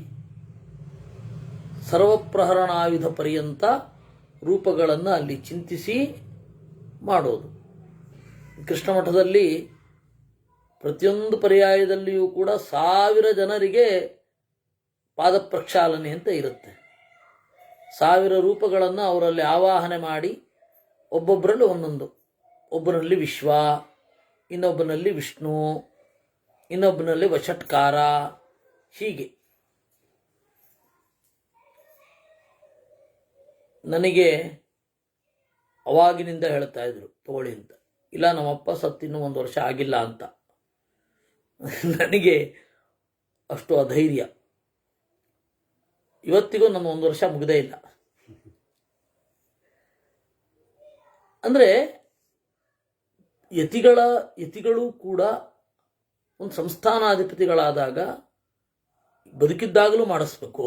ಸರ್ವಪ್ರಹರಣಾಯುಧ ಪರ್ಯಂತ ರೂಪಗಳನ್ನು ಅಲ್ಲಿ ಚಿಂತಿಸಿ ಮಾಡೋದು. ಕೃಷ್ಣ ಮಠದಲ್ಲಿ ಪ್ರತಿಯೊಂದು ಪರ್ಯಾಯದಲ್ಲಿಯೂ ಕೂಡ 1000 ಜನರಿಗೆ ಪಾದ ಪ್ರಕ್ಷಾಲನೆ ಅಂತ ಇರುತ್ತೆ. 1000 ರೂಪಗಳನ್ನು ಅವರಲ್ಲಿ ಆವಾಹನೆ ಮಾಡಿ ಒಬ್ಬೊಬ್ಬರಲ್ಲಿ ಒಂದೊಂದು, ಒಬ್ಬನಲ್ಲಿ ವಿಶ್ವ, ಇನ್ನೊಬ್ಬನಲ್ಲಿ ವಿಷ್ಣು, ಇನ್ನೊಬ್ಬನಲ್ಲಿ ವಷಟ್ಕಾರ, ಹೀಗೆ ನನಗೆ ಅವಾಗಿನಿಂದ ಹೇಳ್ತಾ ಇದ್ರು ತಗೊಳ್ಳಿ ಅಂತ. ಇಲ್ಲ ನಮ್ಮಪ್ಪ ಸತ್ತಿನ್ನೂ 1 ವರ್ಷ ಆಗಿಲ್ಲ ಅಂತ. ನನಗೆ ಅಷ್ಟು ಅಧೈರ್ಯ. ಇವತ್ತಿಗೂ ನನ್ನ 1 ವರ್ಷ ಮುಗಿದೇ ಇಲ್ಲ. ಅಂದರೆ ಯತಿಗಳು ಕೂಡ ಒಂದು ಸಂಸ್ಥಾನಾಧಿಪತಿಗಳಾದಾಗ ಬದುಕಿದ್ದಾಗಲೂ ಮಾಡಿಸ್ಬೇಕು,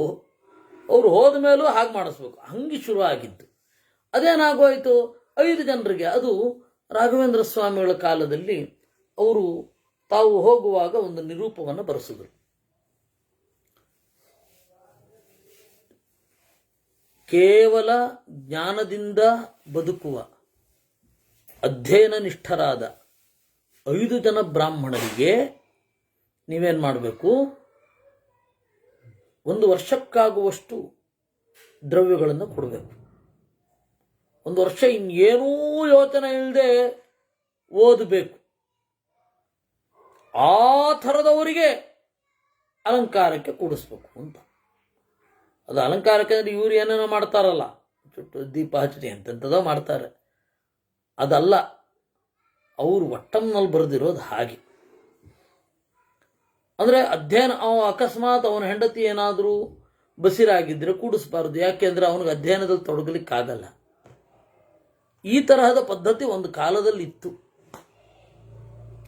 ಅವರು ಹೋದ ಮೇಲೂ ಹಾಗೆ ಮಾಡಿಸ್ಬೇಕು. ಹಂಗೆ ಶುರು ಆಗಿದ್ದು. ಅದೇನಾಗೋಯ್ತು, 5 ಜನರಿಗೆ. ಅದು ರಾಘವೇಂದ್ರ ಸ್ವಾಮಿಗಳ ಕಾಲದಲ್ಲಿ ಅವರು ತಾವು ಹೋಗುವಾಗ ಒಂದು ನಿರೂಪವನ್ನು ಬರೆಸಿದ್ರು. ಕೇವಲ ಜ್ಞಾನದಿಂದ ಬದುಕುವ ಅಧ್ಯಯನ ನಿಷ್ಠರಾದ 5 ಜನ ಬ್ರಾಹ್ಮಣರಿಗೆ ನೀವೇನು ಮಾಡಬೇಕು, 1 ವರ್ಷಕ್ಕಾಗುವಷ್ಟು ದ್ರವ್ಯಗಳನ್ನು ಕೊಡಬೇಕು. 1 ವರ್ಷ ಇನ್ನೇನೂ ಯೋಚನೆ ಇಲ್ಲದೆ ಓದಬೇಕು. ಆ ಥರದವರಿಗೆ ಅಲಂಕಾರಕ್ಕೆ ಕೂಡಿಸ್ಬೇಕು ಅಂತ. ಅದು ಅಲಂಕಾರಕ್ಕೆ ಅಂದರೆ ಇವ್ರು ಏನೇನೋ ಮಾಡ್ತಾರಲ್ಲ, ಚುಟ್ಟು ದೀಪ ಹಚ್ಚಿ ಎಂತೆಂಥದೋ ಮಾಡ್ತಾರೆ, ಅದಲ್ಲ. ಅವರು ಒಟ್ಟಂನಲ್ಲಿ ಬರೆದಿರೋದು ಹಾಗೆ. ಅಂದರೆ ಅಧ್ಯಯನ, ಅಕಸ್ಮಾತ್ ಅವನ ಹೆಂಡತಿ ಏನಾದರೂ ಬಸಿರಾಗಿದ್ದರೆ ಕೂಡಿಸ್ಬಾರ್ದು. ಯಾಕೆಂದರೆ ಅವನಿಗೆ ಅಧ್ಯಯನದಲ್ಲಿ ತೊಡಗಲಿಕ್ಕಾಗಲ್ಲ. ಈ ತರಹದ ಪದ್ಧತಿ ಒಂದು ಕಾಲದಲ್ಲಿ ಇತ್ತು.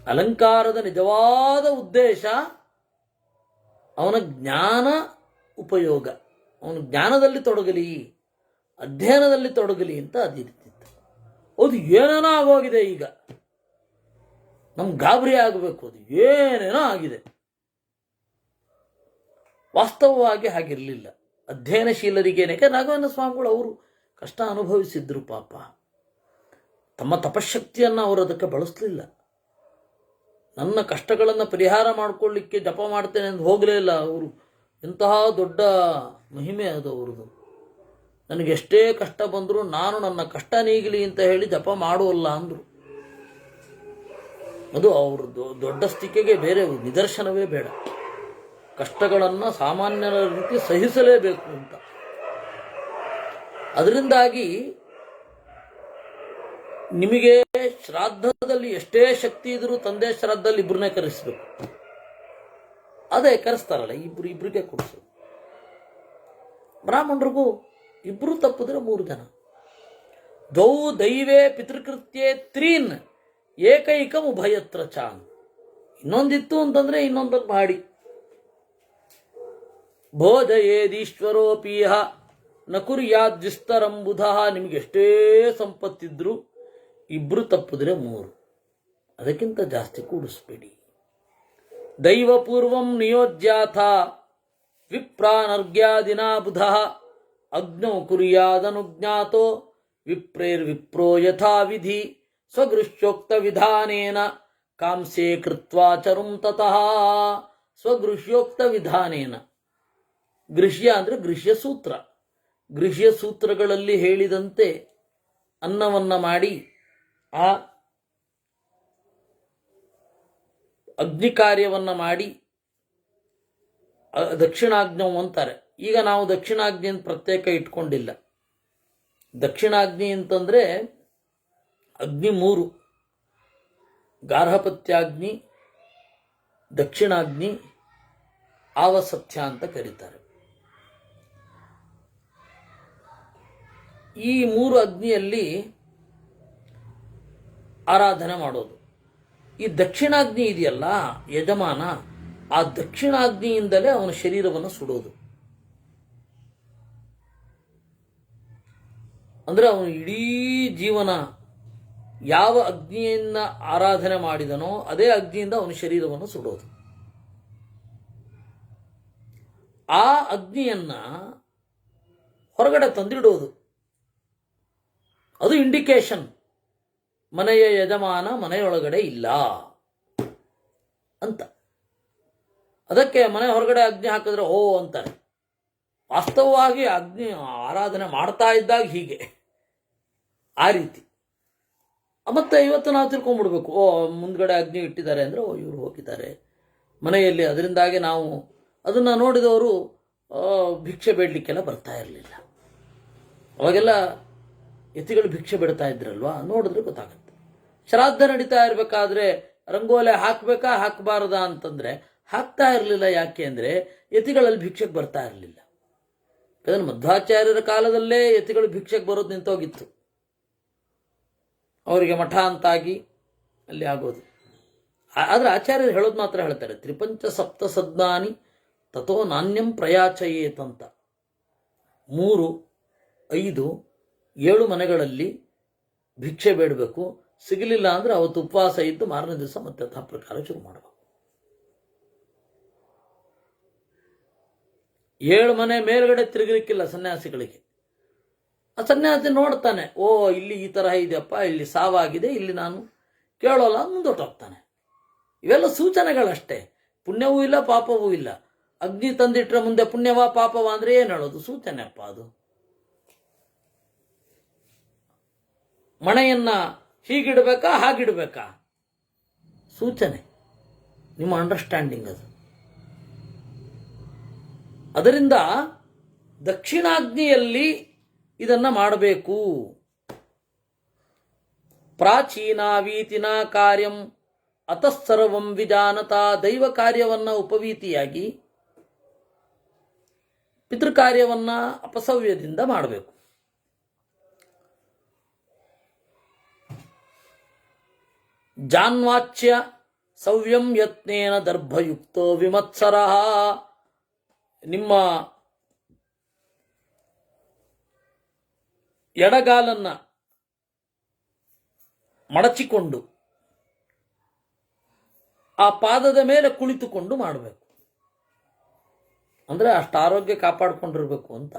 ಅಲಂಕಾರದ ನಿಜವಾದ ಉದ್ದೇಶ ಅವನ ಜ್ಞಾನ ಉಪಯೋಗ, ಅವನು ಜ್ಞಾನದಲ್ಲಿ ತೊಡಗಲಿ, ಅಧ್ಯಯನದಲ್ಲಿ ತೊಡಗಲಿ ಅಂತ ಅದಿರ್ತಿತ್ತು. ಅದು ಏನೇನೋ ಆಗೋಗಿದೆ ಈಗ. ನಮ್ಗೆ ಗಾಬರಿ ಆಗಬೇಕು, ಅದು ಏನೇನೋ ಆಗಿದೆ. ವಾಸ್ತವವಾಗಿ ಹಾಗಿರಲಿಲ್ಲ. ಅಧ್ಯಯನಶೀಲರಿಗೇನಕ್ಕೆ ರಾಘವೇಂದ್ರ ಸ್ವಾಮಿಗಳು ಅವರು ಕಷ್ಟ ಅನುಭವಿಸಿದ್ರು ಪಾಪ. ತಮ್ಮ ತಪಶಕ್ತಿಯನ್ನು ಅವರು ಅದಕ್ಕೆ ಬಳಸಲಿಲ್ಲ. ನನ್ನ ಕಷ್ಟಗಳನ್ನು ಪರಿಹಾರ ಮಾಡಿಕೊಳ್ಳಿಕ್ಕೆ ಜಪ ಮಾಡ್ತೇನೆ ಅಂತ ಹೋಗಲೇ ಇಲ್ಲ ಅವರು. ಇಂತಹ ದೊಡ್ಡ ಮಹಿಮೆ ಅದು ಅವ್ರದ್ದು. ನನಗೆ ಎಷ್ಟೇ ಕಷ್ಟ ಬಂದರೂ ನಾನು ನನ್ನ ಕಷ್ಟ ನೀಗಲಿ ಅಂತ ಹೇಳಿ ಜಪ ಮಾಡುವಲ್ಲ ಅಂದರು. ಅದು ಅವ್ರದ್ದು ದೊಡ್ಡ ಸ್ಥಿತಿಗೆ ಬೇರೆ ನಿದರ್ಶನವೇ ಬೇಡ. ಕಷ್ಟಗಳನ್ನು ಸಾಮಾನ್ಯರ ರೀತಿ ಸಹಿಸಲೇಬೇಕು ಅಂತ. ಅದರಿಂದಾಗಿ ನಿಮಗೆ ಶ್ರಾದ್ದದಲ್ಲಿ ಎಷ್ಟೇ ಶಕ್ತಿ ಇದ್ರೂ ತಂದೆ ಶ್ರಾದ್ದದಲ್ಲಿ ಇಬ್ಬರನ್ನೇ ಕರೆಸಬೇಕು. ಅದೇ ಕರೆಸ್ತಾರಲ್ಲ, ಇಬ್ಬರಿಗೆ ಕೊಡಿಸೋದು. ಬ್ರಾಹ್ಮಣರಿಗೂ ಇಬ್ಬರು ತಪ್ಪಿದ್ರೆ 3 ಜನ. ದ್ವೌ ದೈವೇ ಪಿತೃಕೃತ್ಯೆ 3 ಏಕೈಕಂ ಉಭಯತ್ರ ಚಾನ್. ಇನ್ನೊಂದಿತ್ತು ಅಂತಂದ್ರೆ ಇನ್ನೊಂದನ್ನು ಮಾಡಿ. ಭೋಜಯೇದೀಶ್ವರೋಪೀಹ ನ ಕುರ್ಯಾದ್ವಿಸ್ತರಂಬುಧ. ನಿಮಗೆ ಎಷ್ಟೇ ಸಂಪತ್ತಿದ್ರು ಇಬ್ರು ತಪ್ಪಿದ್ರೆ 3, ಅದಕ್ಕಿಂತ ಜಾಸ್ತಿ ಕೂಡಿಸ್ಬೇಡಿ. ದೈವಪೂರ್ವಂ ನಿಯೋಜ್ಯಾಥ ವಿಪ್ರಾನರ್ಗ್ಯಾದಿನಾ ಬುಧ ಅಗ್ನೌ ಕುರ್ಯಾದನುಜ್ಞಾತೋ ವಿಪ್ರೇರ್ವಿಪ್ರೋ ಯಥಾವಿಧಿ ಸ್ವಗೃಹ್ಯೋಕ್ತ ವಿಧಾನೇನ ಕಾಂಸೇ ಕೃತ್ವಾ ಚರುಂ ತತಃ. ಸ್ವಗೃಹ್ಯೋಕ್ತ ವಿಧಾನೇನ. ಗೃಹ್ಯ ಅಂದರೆ ಗೃಹ್ಯ ಸೂತ್ರ. ಗೃಹ್ಯ ಸೂತ್ರಗಳಲ್ಲಿ ಹೇಳಿದಂತೆ ಅನ್ನವನ್ನು ಮಾಡಿ ಆ ಅಗ್ನಿ ಕಾರ್ಯವನ್ನು ಮಾಡಿ ದಕ್ಷಿಣಾಗ್ನವು ಅಂತಾರೆ. ಈಗ ನಾವು ದಕ್ಷಿಣಾಗ್ನಿಯನ್ನು ಪ್ರತ್ಯೇಕ ಇಟ್ಕೊಂಡಿಲ್ಲ. ದಕ್ಷಿಣಾಗ್ನಿ ಅಂತಂದರೆ ಅಗ್ನಿ 3: ಗಾರ್ಹಪತ್ಯಾಗ್ನಿ, ದಕ್ಷಿಣಾಗ್ನಿ, ಆವಸತ್ಯ ಅಂತ ಕರೀತಾರೆ. ಈ 3 ಅಗ್ನಿಯಲ್ಲಿ ಆರಾಧನೆ ಮಾಡೋದು. ಈ ದಕ್ಷಿಣಾಗ್ನಿ ಇದೆಯಲ್ಲ ಯಜಮಾನ, ಆ ದಕ್ಷಿಣಾಗ್ನಿಯಿಂದಲೇ ಅವನ ಶರೀರವನ್ನು ಸುಡೋದು. ಅಂದರೆ ಅವನು ಇಡೀ ಜೀವನ ಯಾವ ಅಗ್ನಿಯನ್ನ ಆರಾಧನೆ ಮಾಡಿದನೋ ಅದೇ ಅಗ್ನಿಯಿಂದ ಅವನ ಶರೀರವನ್ನು ಸುಡೋದು. ಆ ಅಗ್ನಿಯನ್ನ ಹೊರಗಡೆ ತಂದಿಡೋದು. ಅದು ಇಂಡಿಕೇಶನ್ ಮನೆಯ ಯಜಮಾನ ಮನೆಯೊಳಗಡೆ ಇಲ್ಲ ಅಂತ. ಅದಕ್ಕೆ ಮನೆ ಹೊರಗಡೆ ಅಗ್ನಿ ಹಾಕಿದ್ರೆ ಓ ಅಂತಾರೆ. ವಾಸ್ತವವಾಗಿ ಅಗ್ನಿ ಆರಾಧನೆ ಮಾಡ್ತಾ ಇದ್ದಾಗ ಹೀಗೆ ಆ ರೀತಿ. ಮತ್ತೆ ಇವತ್ತು ನಾವು ತಿಳ್ಕೊಂಡ್ಬಿಡ್ಬೇಕು, ಓ ಮುಂದ್ಗಡೆ ಅಗ್ನಿ ಇಟ್ಟಿದ್ದಾರೆ ಅಂದರೆ ಓ ಇವರು ಹೋಗಿದ್ದಾರೆ ಮನೆಯಲ್ಲಿ. ಅದರಿಂದಾಗಿ ನಾವು ಅದನ್ನು ನೋಡಿದವರು ಭಿಕ್ಷೆ ಬೇಡಲಿಕ್ಕೆಲ್ಲ ಬರ್ತಾ ಇರಲಿಲ್ಲ. ಅವಾಗೆಲ್ಲ ಯತಿಗಳು ಭಿಕ್ಷೆ ಬಿಡ್ತಾ ಇದ್ರಲ್ವಾ, ನೋಡಿದ್ರೆ ಗೊತ್ತಾಗುತ್ತೆ. ಶ್ರಾದ್ದ ನಡೀತಾ ಇರಬೇಕಾದ್ರೆ ರಂಗೋಲೆ ಹಾಕಬೇಕಾ ಹಾಕಬಾರದಾ ಅಂತಂದ್ರೆ ಹಾಕ್ತಾ ಇರಲಿಲ್ಲ. ಯಾಕೆ ಅಂದರೆ ಯತಿಗಳಲ್ಲಿ ಭಿಕ್ಷೆಗೆ ಬರ್ತಾ ಇರಲಿಲ್ಲ. ಯಾಕಂದ್ರೆ ಮಧ್ವಾಚಾರ್ಯರ ಕಾಲದಲ್ಲೇ ಯತಿಗಳು ಭಿಕ್ಷೆಗೆ ಬರೋದು ನಿಂತೋಗಿತ್ತು. ಅವರಿಗೆ ಮಠ ಅಂತಾಗಿ ಅಲ್ಲಿ ಆಗೋದು. ಆದರೆ ಆಚಾರ್ಯರು ಹೇಳೋದು ಮಾತ್ರ ಹೇಳ್ತಾರೆ, ತ್ರಿಪಂಚ ಸಪ್ತ ಸದ್ಮಾನಿ ತಥೋ ನಾಣ್ಯಂ ಪ್ರಯಾಚಯೇತಂತ. 3, 5, 7 ಮನೆಗಳಲ್ಲಿ ಭಿಕ್ಷೆ ಬೇಡಬೇಕು. ಸಿಗಲಿಲ್ಲ ಅಂದರೆ ಅವತ್ತು ಉಪವಾಸ ಇದ್ದು ಮಾರನೇ ದಿವಸ ಮತ್ತೆ ಆ ಪ್ರಕಾರ ಶುರು ಮಾಡಬೇಕು. 7 ಮನೆ ಮೇಲ್ಗಡೆ ತಿರುಗಲಿಕ್ಕಿಲ್ಲ ಸನ್ಯಾಸಿಗಳಿಗೆ. ಆ ಸನ್ಯಾಸಿ ನೋಡ್ತಾನೆ, ಓ ಇಲ್ಲಿ ಈ ತರಹ ಇದೆಯಪ್ಪ, ಇಲ್ಲಿ ಸಾವಾಗಿದೆ, ಇಲ್ಲಿ ನಾನು ಕೇಳೋಲ್ಲ, ಮುಂದೊಟ್ಟೋಗ್ತಾನೆ. ಇವೆಲ್ಲ ಸೂಚನೆಗಳಷ್ಟೇ, ಪುಣ್ಯವೂ ಇಲ್ಲ ಪಾಪವೂ ಇಲ್ಲ. ಅಗ್ನಿ ತಂದಿಟ್ರೆ ಮುಂದೆ ಪುಣ್ಯವಾ ಪಾಪವಾ ಅಂದ್ರೆ ಏನು ಹೇಳೋದು? ಸೂಚನೆ ಅಪ್ಪ ಅದು. ಮಣೆಯನ್ನ ಹೀಗಿಡಬೇಕಾ ಹಾಗಿಡಬೇಕಾ? ಸೂಚನೆ, ನಿಮ್ಮ ಅಂಡರ್ಸ್ಟ್ಯಾಂಡಿಂಗ್ ಅದು. ಅದರಿಂದ ದಕ್ಷಿಣಾಗ್ನಿಯಲ್ಲಿ ಇದನ್ನ ಮಾಡಬೇಕು. ಪ್ರಾಚೀನಾವೀತಿನ ಕಾರ್ಯಂ ಅತಃಸರ್ವಂ ವಿಜಾನತ. ದೈವ ಕಾರ್ಯವನ್ನ ಉಪವೀತಿಯಾಗಿ ಪಿತೃಕಾರ್ಯವನ್ನ ಅಪಸವ್ಯದಿಂದ ಮಾಡಬೇಕು. ಜಾನ್ವಾಚ್ಯ ಸವ್ಯಂ ಯತ್ನೇನ ದರ್ಭಯುಕ್ತೋ ವಿಮತ್ಸರಃ. ನಿಮ್ಮ ಎಡಗಾಲನ್ನ ಮಡಚಿಕೊಂಡು ಆ ಪಾದದ ಮೇಲೆ ಕುಳಿತುಕೊಂಡು ಮಾಡಬೇಕು. ಅಂದ್ರೆ ಅಷ್ಟು ಆರೋಗ್ಯ ಕಾಪಾಡಿಕೊಂಡಿರ್ಬೇಕು ಅಂತ.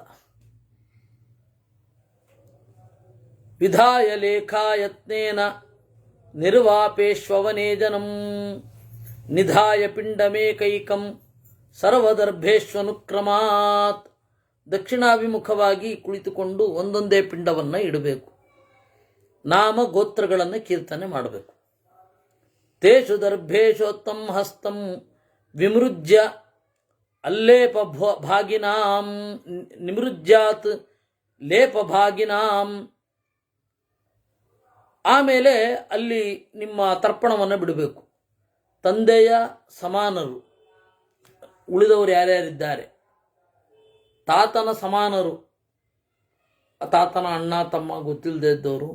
ವಿಧಾಯ ಲೇಖಾ ಯತ್ನೇನ ನಿರ್ವಾಪೇಶ್ವವನೇಜನಂ ನಿಧಾಯ ಪಿಂಡಮೇಕೈಕಂ ಸರ್ವದರ್ಭೇಶ್ವನುಕ್ರಮಾತ್. ದಕ್ಷಿಣಾಭಿಮುಖವಾಗಿ ಕುಳಿತುಕೊಂಡು ಒಂದೊಂದೇ ಪಿಂಡವನ್ನ ಇಡಬೇಕು. ನಾಮ ಗೋತ್ರಗಳನ್ನು ಕೀರ್ತನೆ ಮಾಡಬೇಕು. ತೇಷು ದರ್ಭೇಶೋತ್ತಮ ಹಸ್ತಂ ವಿಮೃಜ್ಯ ಅಲ್ಲೇಪ ಭಾಗಿನಾಂ ನಿಮೃಜ್ಯಾತ್ ಲೇಪ ಭಾಗಿನಾಂ. ಆಮೇಲೆ ಅಲ್ಲಿ ನಿಮ್ಮ ತರ್ಪಣವನ್ನು ಬಿಡಬೇಕು. ತಂದೆಯ ಸಮಾನರು ಉಳಿದವರು ಯಾರ್ಯಾರಿದ್ದಾರೆ, ತಾತನ ಸಮಾನರು, ತಾತನ ಅಣ್ಣ ತಮ್ಮ ಗೊತ್ತಿಲ್ಲದೆ ಇದ್ದವರು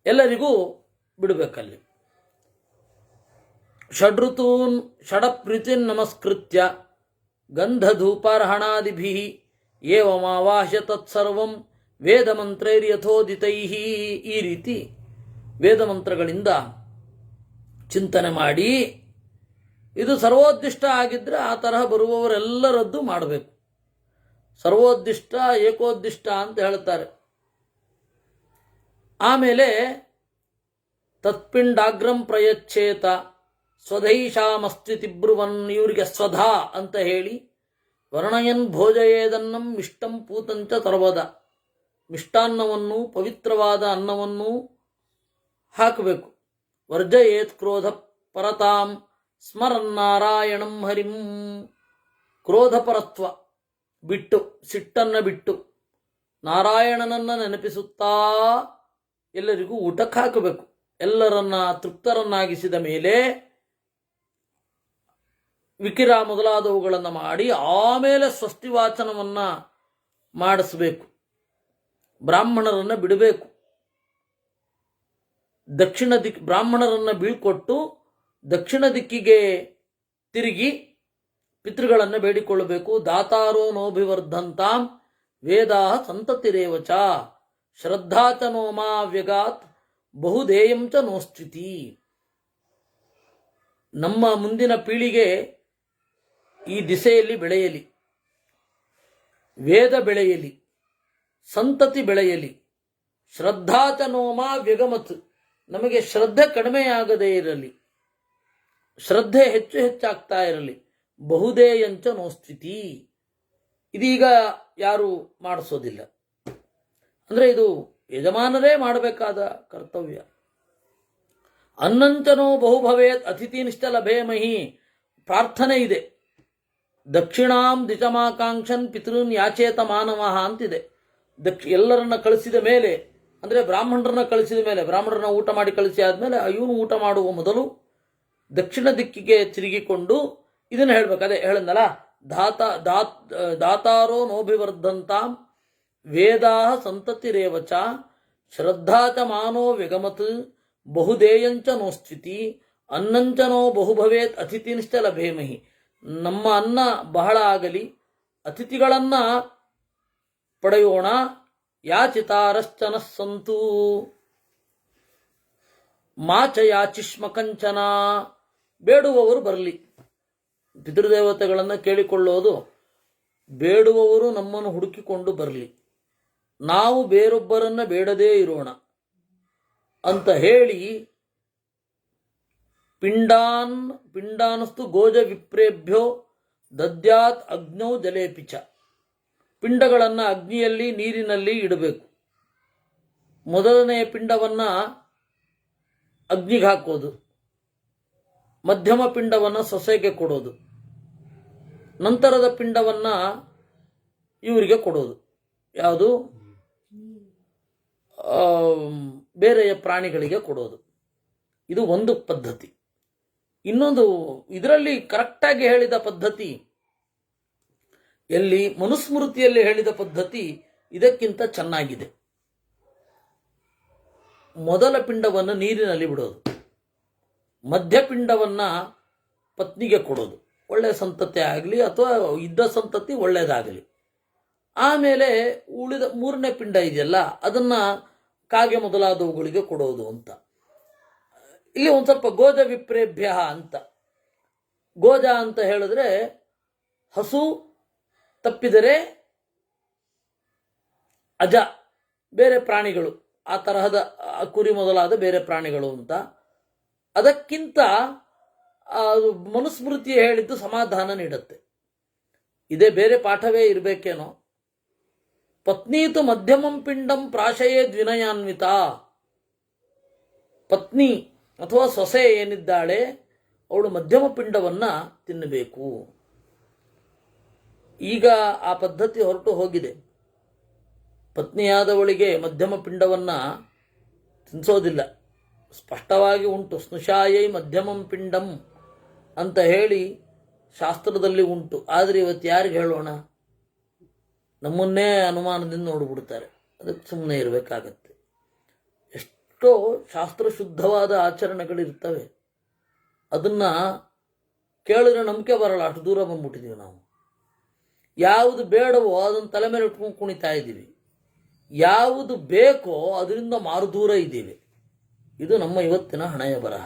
ಎಲ್ಲರಿಗೂ ಬಿಡಬೇಕಲ್ಲಿ. ಷಡ್ಋತೂನ್ ಷಡಪ್ರೀತಿನ್ ನಮಸ್ಕೃತ್ಯ ಗಂಧಧೂಪಾರ್ಹಣಾದಿಭಿ ಏವಮಾವಾಹ್ಯ ತತ್ಸರ್ವಂ ವೇದಮಂತ್ರೈರ್ಯಥೋದಿತೈ. ಈ ರೀತಿ ವೇದಮಂತ್ರಗಳಿಂದ ಚಿಂತನೆ ಮಾಡಿ, ಇದು ಸರ್ವೋದ್ದಿಷ್ಟ ಆಗಿದ್ರೆ ಆ ತರಹ ಬರುವವರೆಲ್ಲರದ್ದು ಮಾಡಬೇಕು. ಸರ್ವೋದ್ದಿಷ್ಟ ಏಕೋದ್ದಿಷ್ಟ ಅಂತ ಹೇಳ್ತಾರೆ. ಆಮೇಲೆ ತತ್ಪಿಂಡಾಗ್ರಂ ಪ್ರಯಚ್ಛೇತ ಸ್ವಧೈಷಾಮಸ್ತಿಬ್ರುವನ್. ಇವರಿಗೆ ಸ್ವಧಾ ಅಂತ ಹೇಳಿ ವರ್ಣಯನ್ ಭೋಜಯೇದನ್ನಂ ಮಿಷ್ಟಂ ಪೂತಂಚ ತರ್ವದ. ಮಿಷ್ಟಾನ್ನವನ್ನು ಪವಿತ್ರವಾದ ಅನ್ನವನ್ನು ಹಾಕಬೇಕು. ವರ್ಜಯೇತ್ ಕ್ರೋಧ ಪರತಾಂ ಸ್ಮರನ್ನಾರಾಯಣಂ ಹರಿಂ. ಕ್ರೋಧಪರತ್ವ ಬಿಟ್ಟು, ಸಿಟ್ಟನ್ನ ಬಿಟ್ಟು ನಾರಾಯಣನನ್ನ ನೆನಪಿಸುತ್ತಾ ಎಲ್ಲರಿಗೂ ಊಟಕ್ಕೆ ಹಾಕಬೇಕು. ಎಲ್ಲರನ್ನ ತೃಪ್ತರನ್ನಾಗಿಸಿದ ಮೇಲೆ ವಿಕಿರ ಮೊದಲಾದವುಗಳನ್ನು ಮಾಡಿ ಆಮೇಲೆ ಸ್ವಸ್ತಿ ವಾಚನವನ್ನ ಮಾಡಿಸಬೇಕು. ಬ್ರಾಹ್ಮಣರನ್ನ ಬಿಡಬೇಕು. ಬ್ರಾಹ್ಮಣರನ್ನ ಬೀಳ್ಕೊಟ್ಟು ದಕ್ಷಿಣ ದಿಕ್ಕಿಗೆ ತಿರುಗಿ ಪಿತೃಗಳನ್ನು ಬೇಡಿಕೊಳ್ಳಬೇಕು. ದಾತಾರೋ ನೋಭಿವರ್ಧಂತಾಂ ವೇದಾ ಸಂತತಿರೇವಚ ಶ್ರದ್ಧಾ ಚ ನೋಮಾ ವ್ಯಗಾತ್ ಬಹುದೇಯಂ ಚ ನೋಸ್ಥಿತಿ. ನಮ್ಮ ಮುಂದಿನ ಪೀಳಿಗೆ ಈ ದಿಸೆಯಲ್ಲಿ ಬೆಳೆಯಲಿ, ವೇದ ಬೆಳೆಯಲಿ, ಸಂತತಿ ಬೆಳೆಯಲಿ. ಶ್ರದ್ಧಾ ಚ ನೋಮಾ ವ್ಯಗಮತ್. ನಮಗೆ ಶ್ರದ್ಧೆ ಕಡಿಮೆಯಾಗದೇ ಇರಲಿ, ಶ್ರದ್ಧೆ ಹೆಚ್ಚು ಹೆಚ್ಚಾಗ್ತಾ ಇರಲಿ. ಬಹುದೇಯಂಚ ನೋಸ್ಥಿತಿ. ಇದೀಗ ಯಾರು ಮಾಡಿಸೋದಿಲ್ಲ. ಅಂದ್ರೆ ಇದು ಯಜಮಾನರೇ ಮಾಡಬೇಕಾದ ಕರ್ತವ್ಯ. ಅನ್ನಂಚನೋ ಬಹುಭವೇತ್ ಅತಿಥಿನಿಷ್ಠ ಲಭೇಮಹಿ. ಪ್ರಾರ್ಥನೆ ಇದೆ, ದಕ್ಷಿಣಾಂ ದಿಚಮಾಕಾಂಕ್ಷನ್ ಪಿತೃನ್ ಯಾಚೇತ ಮಾನವ ಅಂತಿದೆ. ಎಲ್ಲರನ್ನ ಕಳಿಸಿದ ಮೇಲೆ, ಅಂದರೆ ಬ್ರಾಹ್ಮಣರನ್ನ ಕಳಿಸಿದ ಮೇಲೆ, ಬ್ರಾಹ್ಮಣರನ್ನ ಊಟ ಮಾಡಿ ಕಳಿಸಿ ಆದಮೇಲೆ ಇವನು ಊಟ ಮಾಡುವ ಮೊದಲು ದಕ್ಷಿಣ ದಿಕ್ಕಿಗೆ ತಿರುಗಿಕೊಂಡು ಇದನ್ನು ಹೇಳ್ಬೇಕು. ಅದೇ ಹೇಳಂದಲ್ಲ, ದಾತಾರೋ ನೋಭಿವರ್ಧಂತಾಂ ವೇದಾ ಸಂತತಿರೇವಚ ಶ್ರದ್ಧಾ ಚ ಮಾನೋ ವ್ಯಗಮತ್ ಬಹುದೇಯಂಚ ನೋಸ್ಥಿತಿ ಅನ್ನಂಚ ನೋ ಬಹುಭವೇತ್ ಅತಿಥಿನಿಶ್ಚ ಲಭೇಮಹಿ. ನಮ್ಮ ಅನ್ನ ಬಹಳ ಆಗಲಿ, ಅತಿಥಿಗಳನ್ನ ಪಡೆಯೋಣ. ಯಾಚಿತಾರಶ್ಚನ ಸಂತು ಮಾಚ ಯಾಚಿಷ್ಮ ಕಂಚನ. ಬೇಡುವವರು ಬರಲಿ. ಪಿತೃದೇವತೆಗಳನ್ನು ಕೇಳಿಕೊಳ್ಳೋದು, ಬೇಡುವವರು ನಮ್ಮನ್ನು ಹುಡುಕಿಕೊಂಡು ಬರಲಿ, ನಾವು ಬೇರೊಬ್ಬರನ್ನ ಬೇಡದೇ ಇರೋಣ ಅಂತ ಹೇಳಿ ಪಿಂಡಾನಸ್ತು ಗೋಜ ವಿಪ್ರೇಭ್ಯೋ ದದ್ಯಾತ್ ಅಗ್ನೌ ಜಲೇಪಿಚ. ಪಿಂಡಗಳನ್ನು ಅಗ್ನಿಯಲ್ಲಿ ನೀರಿನಲ್ಲಿ ಇಡಬೇಕು. ಮೊದಲನೆಯ ಪಿಂಡವನ್ನು ಅಗ್ನಿಗೆ ಹಾಕೋದು, ಮಧ್ಯಮ ಪಿಂಡವನ್ನು ಸೊಸೆಗೆ ಕೊಡೋದು, ನಂತರದ ಪಿಂಡವನ್ನು ಇವರಿಗೆ ಕೊಡೋದು. ಯಾವುದು? ಬೇರೆಯ ಪ್ರಾಣಿಗಳಿಗೆ ಕೊಡೋದು. ಇದು ಒಂದು ಪದ್ಧತಿ. ಇನ್ನೊಂದು ಇದರಲ್ಲಿ ಕರೆಕ್ಟಾಗಿ ಹೇಳಿದ ಪದ್ಧತಿ, ಎಲ್ಲಿ ಮನುಸ್ಮೃತಿಯಲ್ಲಿ ಹೇಳಿದ ಪದ್ಧತಿ ಇದಕ್ಕಿಂತ ಚೆನ್ನಾಗಿದೆ. ಮೊದಲ ಪಿಂಡವನ್ನು ನೀರಿನಲ್ಲಿ ಬಿಡೋದು, ಮಧ್ಯಪಿಂಡವನ್ನು ಪತ್ನಿಗೆ ಕೊಡೋದು, ಒಳ್ಳೆಯ ಸಂತತಿ ಆಗಲಿ ಅಥವಾ ಇದ್ದ ಸಂತತಿ ಒಳ್ಳೆಯದಾಗಲಿ. ಆಮೇಲೆ ಉಳಿದ ಮೂರನೇ ಪಿಂಡ ಇದೆಯಲ್ಲ ಅದನ್ನು ಕಾಗೆ ಮೊದಲಾದವುಗಳಿಗೆ ಕೊಡೋದು ಅಂತ. ಇಲ್ಲಿ ಒಂದು ಸ್ವಲ್ಪ ಗೋಜ ವಿಪ್ರೇಭ್ಯ ಅಂತ. ಗೋಜ ಅಂತ ಹೇಳಿದ್ರೆ ಹಸು, ತಪ್ಪಿದರೆ ಅಜ, ಬೇರೆ ಪ್ರಾಣಿಗಳು, ಆ ತರಹದ ಕುರಿ ಮೊದಲಾದ ಬೇರೆ ಪ್ರಾಣಿಗಳು ಅಂತ. ಅದಕ್ಕಿಂತ ಮನುಸ್ಮೃತಿ ಹೇಳಿದ್ದು ಸಮಾಧಾನ ನೀಡುತ್ತೆ. ಇದೇ ಬೇರೆ ಪಾಠವೇ ಇರಬೇಕೇನೋ. ಪತ್ನೀತು ಮಧ್ಯಮಂ ಪಿಂಡಂ ಪ್ರಾಶಯೇ ದ್ವಿನಯಾನ್ವಿತ. ಪತ್ನಿ ಅಥವಾ ಸೊಸೆ ಏನಿದ್ದಾಳೆ ಅವಳು ಮಧ್ಯಮ ಪಿಂಡವನ್ನು ತಿನ್ನಬೇಕು. ಈಗ ಆ ಪದ್ಧತಿ ಹೊರಟು ಹೋಗಿದೆ. ಪತ್ನಿಯಾದವಳಿಗೆ ಮಧ್ಯಮ ಪಿಂಡವನ್ನು ತಿನ್ನಿಸೋದಿಲ್ಲ. ಸ್ಪಷ್ಟವಾಗಿ ಉಂಟು, ಸ್ನುಷಾಯೈ ಮಧ್ಯಮಂ ಪಿಂಡಂ ಅಂತ ಹೇಳಿ ಶಾಸ್ತ್ರದಲ್ಲಿ ಉಂಟು. ಆದರೆ ಇವತ್ತು ಯಾರಿಗೆ ಹೇಳೋಣ? ನಮ್ಮನ್ನೇ ಅನುಮಾನದಿಂದ ನೋಡಿಬಿಡ್ತಾರೆ. ಅದಕ್ಕೆ ಸುಮ್ಮನೆ ಇರಬೇಕಾಗತ್ತೆ. ಎಷ್ಟೋ ಶಾಸ್ತ್ರಶುದ್ಧವಾದ ಆಚರಣೆಗಳಿರ್ತವೆ, ಅದನ್ನು ಕೇಳಿದ್ರೆ ನಂಬಿಕೆ ಬರಲ್ಲ, ಅಷ್ಟು ದೂರ ಬಂದ್ಬಿಟ್ಟಿದ್ದೀವಿ ನಾವು. ಯಾವುದು ಬೇಡವೋ ಅದನ್ನು ತಲೆ ಮೇಲೆ ಇಟ್ಕೊಂಡು ಕುಣಿತಾ ಇದ್ದೀವಿ, ಯಾವುದು ಬೇಕೋ ಅದರಿಂದ ಮಾರುದೂರ ಇದ್ದೀವಿ. ಇದು ನಮ್ಮ ಇವತ್ತಿನ ಹಣೆಯ ಬರಹ.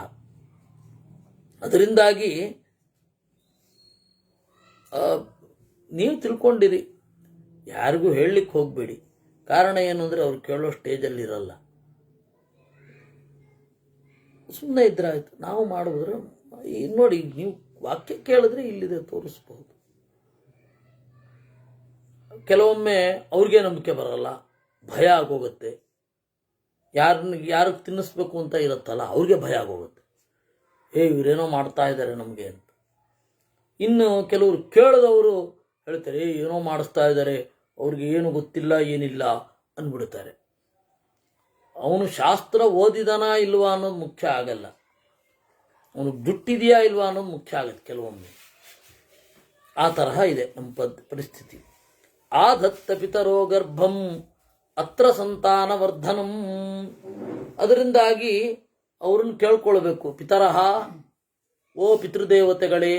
ಅದರಿಂದಾಗಿ ನೀವು ತಿಳ್ಕೊಂಡಿರಿ, ಯಾರಿಗೂ ಹೇಳಲಿಕ್ಕೆ ಹೋಗಬೇಡಿ. ಕಾರಣ ಏನು ಅಂದರೆ ಅವ್ರು ಕೇಳೋ ಸ್ಟೇಜಲ್ಲಿ ಇರಲ್ಲ. ಸುಮ್ಮನೆ ಇದ್ರೆ ಆಯಿತು. ನಾವು ಮಾಡಿದ್ರೆ ನೋಡಿ, ನೀವು ವಾಕ್ಯ ಕೇಳಿದ್ರೆ ಇಲ್ಲಿದೆ ತೋರಿಸ್ಬೋದು. ಕೆಲವೊಮ್ಮೆ ಅವ್ರಿಗೆ ನಂಬಿಕೆ ಬರಲ್ಲ, ಭಯ ಆಗೋಗುತ್ತೆ. ಯಾರಿಗೆ ತಿನ್ನಿಸ್ಬೇಕು ಅಂತ ಇರುತ್ತಲ್ಲ ಅವ್ರಿಗೆ ಭಯ ಆಗೋಗುತ್ತೆ. ಇವರೇನೋ ಮಾಡ್ತಾ ಇದ್ದಾರೆ ನಮಗೆ ಅಂತ. ಇನ್ನು ಕೆಲವರು ಕೇಳಿದವರು ಹೇಳ್ತಾರೆ, ಏನೋ ಮಾಡಿಸ್ತಾ ಇದ್ದಾರೆ, ಅವ್ರಿಗೆ ಏನು ಗೊತ್ತಿಲ್ಲ ಏನಿಲ್ಲ ಅಂದ್ಬಿಡ್ತಾರೆ. ಅವನು ಶಾಸ್ತ್ರ ಓದಿದನಾ ಇಲ್ವಾ ಅನ್ನೋದು ಮುಖ್ಯ ಆಗಲ್ಲ, ಅವನು ದುಟ್ಟಿದೆಯಾ ಇಲ್ವಾ ಅನ್ನೋದು ಮುಖ್ಯ ಆಗುತ್ತೆ ಕೆಲವೊಮ್ಮೆ. ಆ ತರಹ ಇದೆ ನಮ್ಮ ಪರಿಸ್ಥಿತಿ. ಆಧತ್ತ ಪಿತರೋ ಗರ್ಭಂ ಅತ್ರ ಸಂತಾನವರ್ಧನಂ. ಅದರಿಂದಾಗಿ ಅವ್ರನ್ನ ಕೇಳ್ಕೊಳ್ಬೇಕು. ಪಿತರಹ, ಓ ಪಿತೃದೇವತೆಗಳೇ,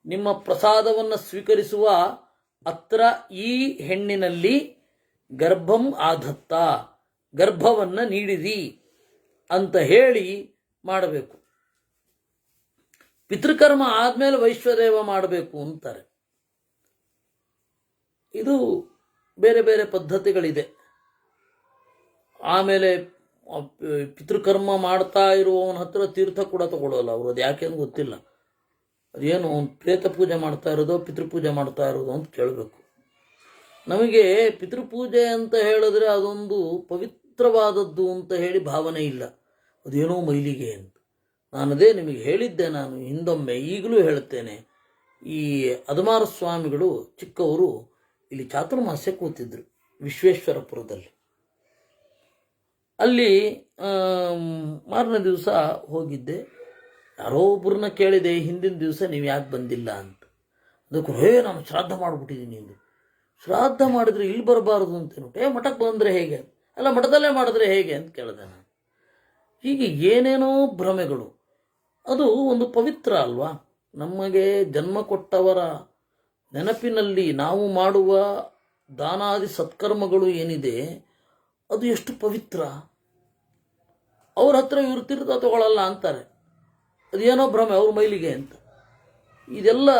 ನಿಮ್ಮ ಪ್ರಸಾದವನ್ನು ಸ್ವೀಕರಿಸುವ ಅತ್ರ ಈ ಹೆಣ್ಣಿನಲ್ಲಿ ಗರ್ಭಂ ಆಧತ್ತ, ಗರ್ಭವನ್ನು ನೀಡಿರಿ ಅಂತ ಹೇಳಿ ಮಾಡಬೇಕು. ಪಿತೃಕರ್ಮ ಆದಮೇಲೆ ವೈಶ್ವದೇವ ಮಾಡಬೇಕು ಅಂತಾರೆ. ಇದು ಬೇರೆ ಬೇರೆ ಪದ್ಧತಿಗಳಿದೆ. ಆಮೇಲೆ ಪಿತೃಕರ್ಮ ಮಾಡ್ತಾ ಇರುವವನ ಹತ್ರ ತೀರ್ಥ ಕೂಡ ತಗೊಳ್ಳೋಲ್ಲ ಅವರು. ಅದು ಯಾಕೆಂದು ಗೊತ್ತಿಲ್ಲ. ಅದೇನು ಪ್ರೇತ ಪೂಜೆ ಮಾಡ್ತಾ ಇರೋದು ಪಿತೃಪೂಜೆ ಮಾಡ್ತಾ ಇರೋದು ಅಂತ ಕೇಳಬೇಕು. ನಮಗೆ ಪಿತೃಪೂಜೆ ಅಂತ ಹೇಳಿದ್ರೆ ಅದೊಂದು ಪವಿತ್ರವಾದದ್ದು ಅಂತ ಹೇಳಿ ಭಾವನೆ ಇಲ್ಲ, ಅದೇನೋ ಮೈಲಿಗೆ ಅಂತ. ನಾನದೇ ನಿಮಗೆ ಹೇಳಿದ್ದೆ, ನಾನು ಹಿಂದೊಮ್ಮೆ, ಈಗಲೂ ಹೇಳ್ತೇನೆ, ಈ ಅದಮಾರ ಸ್ವಾಮಿಗಳು ಚಿಕ್ಕವರು ಇಲ್ಲಿ ಚಾತುರ್ಮಾಸ್ಯ ಕೂತಿದ್ರು ವಿಶ್ವೇಶ್ವರಪುರದಲ್ಲಿ. ಅಲ್ಲಿ ಮಾರನೇ ದಿವಸ ಹೋಗಿದ್ದೆ. ಯಾರೋ ಒಬ್ಬರನ್ನ ಕೇಳಿದೆ, ಹಿಂದಿನ ದಿವಸ ನೀವು ಯಾಕೆ ಬಂದಿಲ್ಲ ಅಂತ. ಅದಕ್ಕೆ ನಾನು ಶ್ರಾದ್ದ ಮಾಡಿಬಿಟ್ಟಿದ್ದೀನಿ ಎಂದು. ಶ್ರಾದ್ದ ಮಾಡಿದ್ರೆ ಇಲ್ಲಿ ಬರಬಾರದು ಅಂತೇನು, ಮಠಕ್ಕೆ ಬಂದರೆ ಹೇಗೆ, ಅಲ್ಲ ಮಠದಲ್ಲೇ ಮಾಡಿದ್ರೆ ಹೇಗೆ ಅಂತ ಕೇಳಿದೆ ನಾನು. ಹೀಗೆ ಏನೇನೋ ಭ್ರಮೆಗಳು. ಅದು ಒಂದು ಪವಿತ್ರ ಅಲ್ವಾ? ನಮಗೆ ಜನ್ಮ ಕೊಟ್ಟವರ ನೆನಪಿನಲ್ಲಿ ನಾವು ಮಾಡುವ ದಾನಾದಿ ಸತ್ಕರ್ಮಗಳು ಏನಿದೆ ಅದು ಎಷ್ಟು ಪವಿತ್ರ. ಅವ್ರ ಹತ್ರ ಇವ್ರು ತೀರ್ಥ ತಗೊಳ್ಳಲ್ಲ ಅಂತಾರೆ, ಅದೇನೋ ಭ್ರಮೆ ಅವ್ರ ಮೈಲಿಗೆ ಅಂತ. ಇದೆಲ್ಲ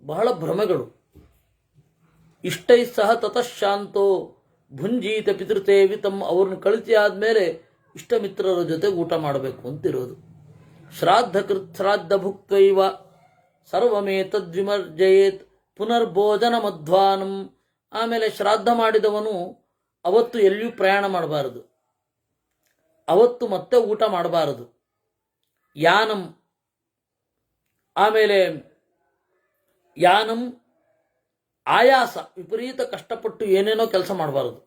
ಬಹಳ ಭ್ರಮೆಗಳು. ಇಷ್ಟೈ ಸಹ ತತಃಶಾಂತೋ ಭುಂಜೀತ ಪಿತೃತೇವಿತಮ್. ಅವ್ರನ್ನ ಕಳಿಸಿ ಆದಮೇಲೆ ಇಷ್ಟ ಮಿತ್ರರ ಜೊತೆ ಊಟ ಮಾಡಬೇಕು ಅಂತಿರೋದು. ಶ್ರಾದ್ದ ಕೃತ್ ಶ್ರಾದ್ದ ಭುಕ್ತೈವ ಸರ್ವಮೇತದ್ವಿಮರ್ಜಯೇತ್ ಪುನರ್ಭೋಜನ ಮಧ್ವಾನಂ. ಆಮೇಲೆ ಶ್ರಾದ್ದ ಮಾಡಿದವನು ಅವತ್ತು ಎಲ್ಲಿಯೂ ಪ್ರಯಾಣ ಮಾಡಬಾರದು, ಅವತ್ತು ಮತ್ತೆ ಊಟ ಮಾಡಬಾರದು. ಯಾನಂ, ಆಮೇಲೆ ಯಾನಂ ಆಯಾಸ, ವಿಪರೀತ ಕಷ್ಟಪಟ್ಟು ಏನೇನೋ ಕೆಲಸ ಮಾಡಬಾರದು.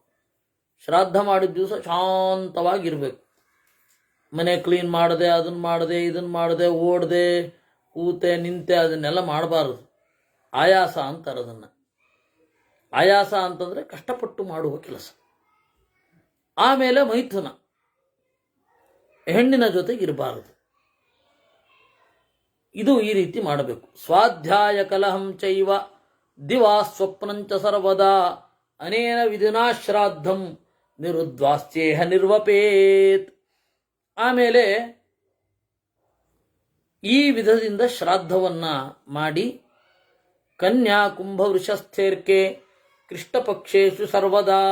ಶ್ರಾದ್ದ ಮಾಡಿದ ದಿವಸ ಶಾಂತವಾಗಿರಬೇಕು. ಮನೆ ಕ್ಲೀನ್ ಮಾಡದೆ, ಅದನ್ನು ಮಾಡದೆ, ಇದನ್ನು ಮಾಡದೆ, ಓಡದೆ, ಕೂತೆ ನಿಂತೆ ಅದನ್ನೆಲ್ಲ ಮಾಡಬಾರದು. ಆಯಾಸ ಅಂತಾರೆ ಅದನ್ನು. ಆಯಾಸ ಅಂತಂದರೆ ಕಷ್ಟಪಟ್ಟು ಮಾಡುವ ಕೆಲಸ. ಆಮೇಲೆ ಮೈಥುನ, ಹೆಣ್ಣಿನ ಜೊತೆಗೆ ಇರಬಾರದು. ಇದು ಈ ರೀತಿ ಮಾಡಬೇಕು. ಸ್ವಾಧ್ಯಾಯ ಕಲಹಂ ಚೈವ ದಿವಾ ಸ್ವಪ್ನಂಚ ಸರ್ವದಾ ಅನೇನ ವಿಧಿನಾ ಶ್ರಾದ್ದಂ ನಿರುದ್ವಾಸ್ಯೇಹ ನಿರ್ವಪೇತ್. ಆಮೇಲೆ ಈ ವಿಧದಿಂದ ಶ್ರಾದ್ದವನ್ನ ಮಾಡಿ ಕನ್ಯಾ ಕುಂಭವೃಷಸ್ಥೇರ್ಕೆ ಕೃಷ್ಣಪಕ್ಷೇಶು ಸರ್ವದಾ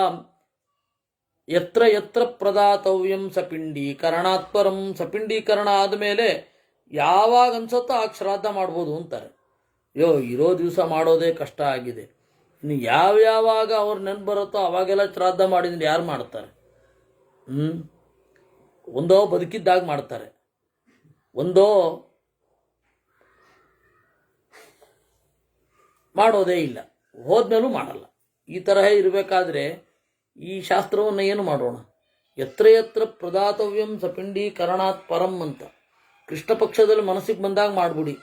ಯತ್ರ ಯತ್ರ ಪ್ರದಾತವ್ಯಂ ಸಪಿಂಡೀಕರಣಾತ್ಪರಂ. ಸಪಿಂಡೀಕರಣ ಆದಮೇಲೆ ಯಾವಾಗ ಅನ್ಸುತ್ತೋ ಆಗ ಶ್ರಾದ್ದ ಮಾಡ್ಬೋದು ಅಂತಾರೆ. ಇರೋ ದಿವಸ ಮಾಡೋದೇ ಕಷ್ಟ ಆಗಿದೆ, ಇನ್ನು ಯಾವ್ಯಾವಾಗ ಅವ್ರು ನೆನ್ಪು ಬರುತ್ತೋ ಅವಾಗೆಲ್ಲ ಶ್ರಾದ್ದ ಮಾಡಿದ್ರೆ ಯಾರು ಮಾಡ್ತಾರೆ? ಒಂದೋ ಬದುಕಿದ್ದಾಗ ಮಾಡ್ತಾರೆ, ಒಂದೋ ಮಾಡೋದೇ ಇಲ್ಲ, ಹೋದ್ಮೇಲೂ ಮಾಡಲ್ಲ. ಈ ತರಹ ಇರಬೇಕಾದ್ರೆ ಈ ಶಾಸ್ತ್ರವನ್ನು ಏನು ಮಾಡೋಣ? ಯತ್ರ ಯತ್ರ ಪ್ರದಾತವ್ಯಂ ಸಪಿಂಡೀಕರಣಾತ್ ಪರಂ ಅಂತ. ಕೃಷ್ಣ ಪಕ್ಷದಲ್ಲಿ ಮನಸ್ಸಿಗೆ ಬಂದಾಗ ಮಾಡ್ಬಿಡಿ,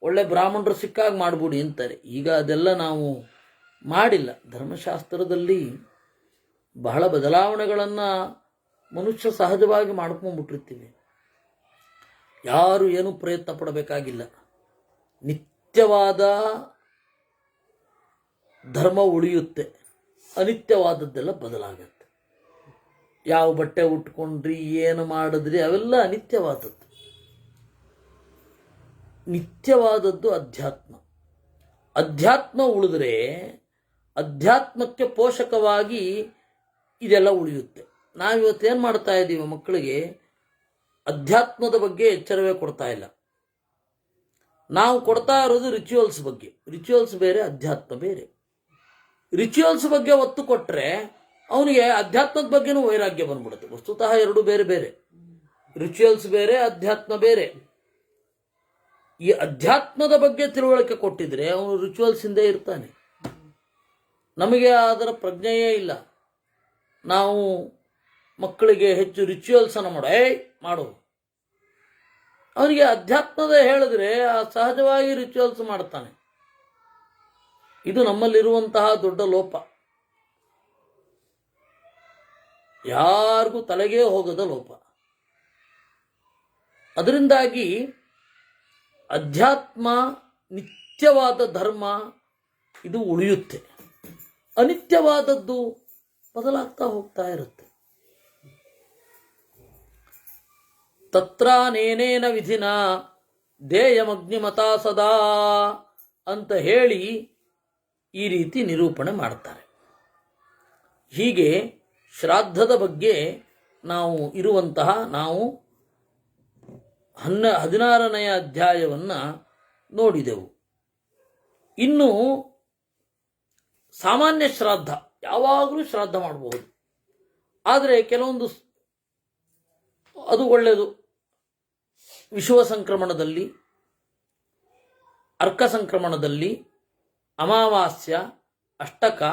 ಒಳ್ಳೆ ಬ್ರಾಹ್ಮಣರು ಸಿಕ್ಕಾಗ ಮಾಡ್ಬಿಡಿ ಅಂತಾರೆ. ಈಗ ಅದೆಲ್ಲ ನಾವು ಮಾಡಿಲ್ಲ. ಧರ್ಮಶಾಸ್ತ್ರದಲ್ಲಿ ಬಹಳ ಬದಲಾವಣೆಗಳನ್ನು ಮನುಷ್ಯ ಸಹಜವಾಗಿ ಮಾಡ್ಕೊಂಡ್ಬಿಟ್ಟಿರ್ತೀವಿ. ಯಾರು ಏನು ಪ್ರಯತ್ನ ಪಡಬೇಕಾಗಿಲ್ಲ. ನಿತ್ಯವಾದ ಧರ್ಮ ಉಳಿಯುತ್ತೆ, ಅನಿತ್ಯವಾದದ್ದೆಲ್ಲ ಬದಲಾಗತ್ತೆ. ಯಾವ ಬಟ್ಟೆ ಉಟ್ಕೊಂಡ್ರಿ, ಏನು ಮಾಡಿದ್ರಿ, ಅವೆಲ್ಲ ಅನಿತ್ಯವಾದದ್ದು. ನಿತ್ಯವಾದದ್ದು ಅಧ್ಯಾತ್ಮ. ಅಧ್ಯಾತ್ಮ ಉಳಿದ್ರೆ ಅಧ್ಯಾತ್ಮಕ್ಕೆ ಪೋಷಕವಾಗಿ ಇದೆಲ್ಲ ಉಳಿಯುತ್ತೆ. ನಾವಿವತ್ತೇನು ಮಾಡ್ತಾ ಇದ್ದೀವಿ? ಮಕ್ಕಳಿಗೆ ಅಧ್ಯಾತ್ಮದ ಬಗ್ಗೆ ಎಚ್ಚರವೇ ಕೊಡ್ತಾ ಇಲ್ಲ. ನಾವು ಕೊಡ್ತಾ ಇರೋದು ರಿಚುವಲ್ಸ್ ಬಗ್ಗೆ. ರಿಚುವಲ್ಸ್ ಬೇರೆ, ಅಧ್ಯಾತ್ಮ ಬೇರೆ. ರಿಚುವಲ್ಸ್ ಬಗ್ಗೆ ಒತ್ತು ಕೊಟ್ಟರೆ ಅವನಿಗೆ ಅಧ್ಯಾತ್ಮದ ಬಗ್ಗೆನೂ ವೈರಾಗ್ಯ ಬಂದ್ಬಿಡುತ್ತೆ. ವಸ್ತುತಃ ಎರಡು ಬೇರೆ ಬೇರೆ. ರಿಚುವಲ್ಸ್ ಬೇರೆ, ಅಧ್ಯಾತ್ಮ ಬೇರೆ. ಈ ಅಧ್ಯಾತ್ಮದ ಬಗ್ಗೆ ತಿಳುವಳಿಕೆ ಕೊಟ್ಟಿದ್ರೆ ಅವನು ರಿಚುವಲ್ಸ್ ಹಿಂದೆ ಇರ್ತಾನೆ. ನಮಗೆ ಅದರ ಪ್ರಜ್ಞೆಯೇ ಇಲ್ಲ. ನಾವು ಮಕ್ಕಳಿಗೆ ಹೆಚ್ಚು ರಿಚುವಲ್ಸ್ ಅನ್ನು ಮಾಡು, ಅವನಿಗೆ ಅಧ್ಯಾತ್ಮದ ಹೇಳಿದ್ರೆ ಸಹಜವಾಗಿ ರಿಚುವಲ್ಸ್ ಮಾಡ್ತಾನೆ. ಇದು ನಮ್ಮಲ್ಲಿರುವಂತಹ ದೊಡ್ಡ ಲೋಪ, ಯಾರಿಗೂ ತಲೆಗೇ ಹೋಗದ ಲೋಪ. ಅದರಿಂದಾಗಿ ಅಧ್ಯಾತ್ಮ, ನಿತ್ಯವಾದ ಧರ್ಮ ಇದು ಉಳಿಯುತ್ತೆ. ಅನಿತ್ಯವಾದದ್ದು ಬದಲಾಗ್ತಾ ಹೋಗ್ತಾ ಇರುತ್ತೆ. ತತ್ರಾನೇನೇನ ವಿಧಿನ ದೇಯಮಗ್ನಿಮತಾ ಸದಾ ಅಂತ ಹೇಳಿ ಈ ರೀತಿ ನಿರೂಪಣೆ ಮಾಡ್ತಾರೆ. ಹೀಗೆ ಶ್ರಾದ್ದದ ಬಗ್ಗೆ ನಾವು ಇರುವಂತಹ ನಾವು 16ನೇ ಅಧ್ಯಾಯವನ್ನು ನೋಡಿದೆವು. ಇನ್ನು ಸಾಮಾನ್ಯ ಶ್ರಾದ್ದ, ಯಾವಾಗಲೂ ಶ್ರಾದ್ದ ಮಾಡಬಹುದು. ಆದರೆ ಕೆಲವೊಂದು ಅದು ಒಳ್ಳೆಯದು. ವಿಷುವ ಸಂಕ್ರಮಣದಲ್ಲಿ ಅರ್ಕ ಸಂಕ್ರಮಣದಲ್ಲಿ ಅಮಾವಾಸ್ಯ, ಅಷ್ಟಕ,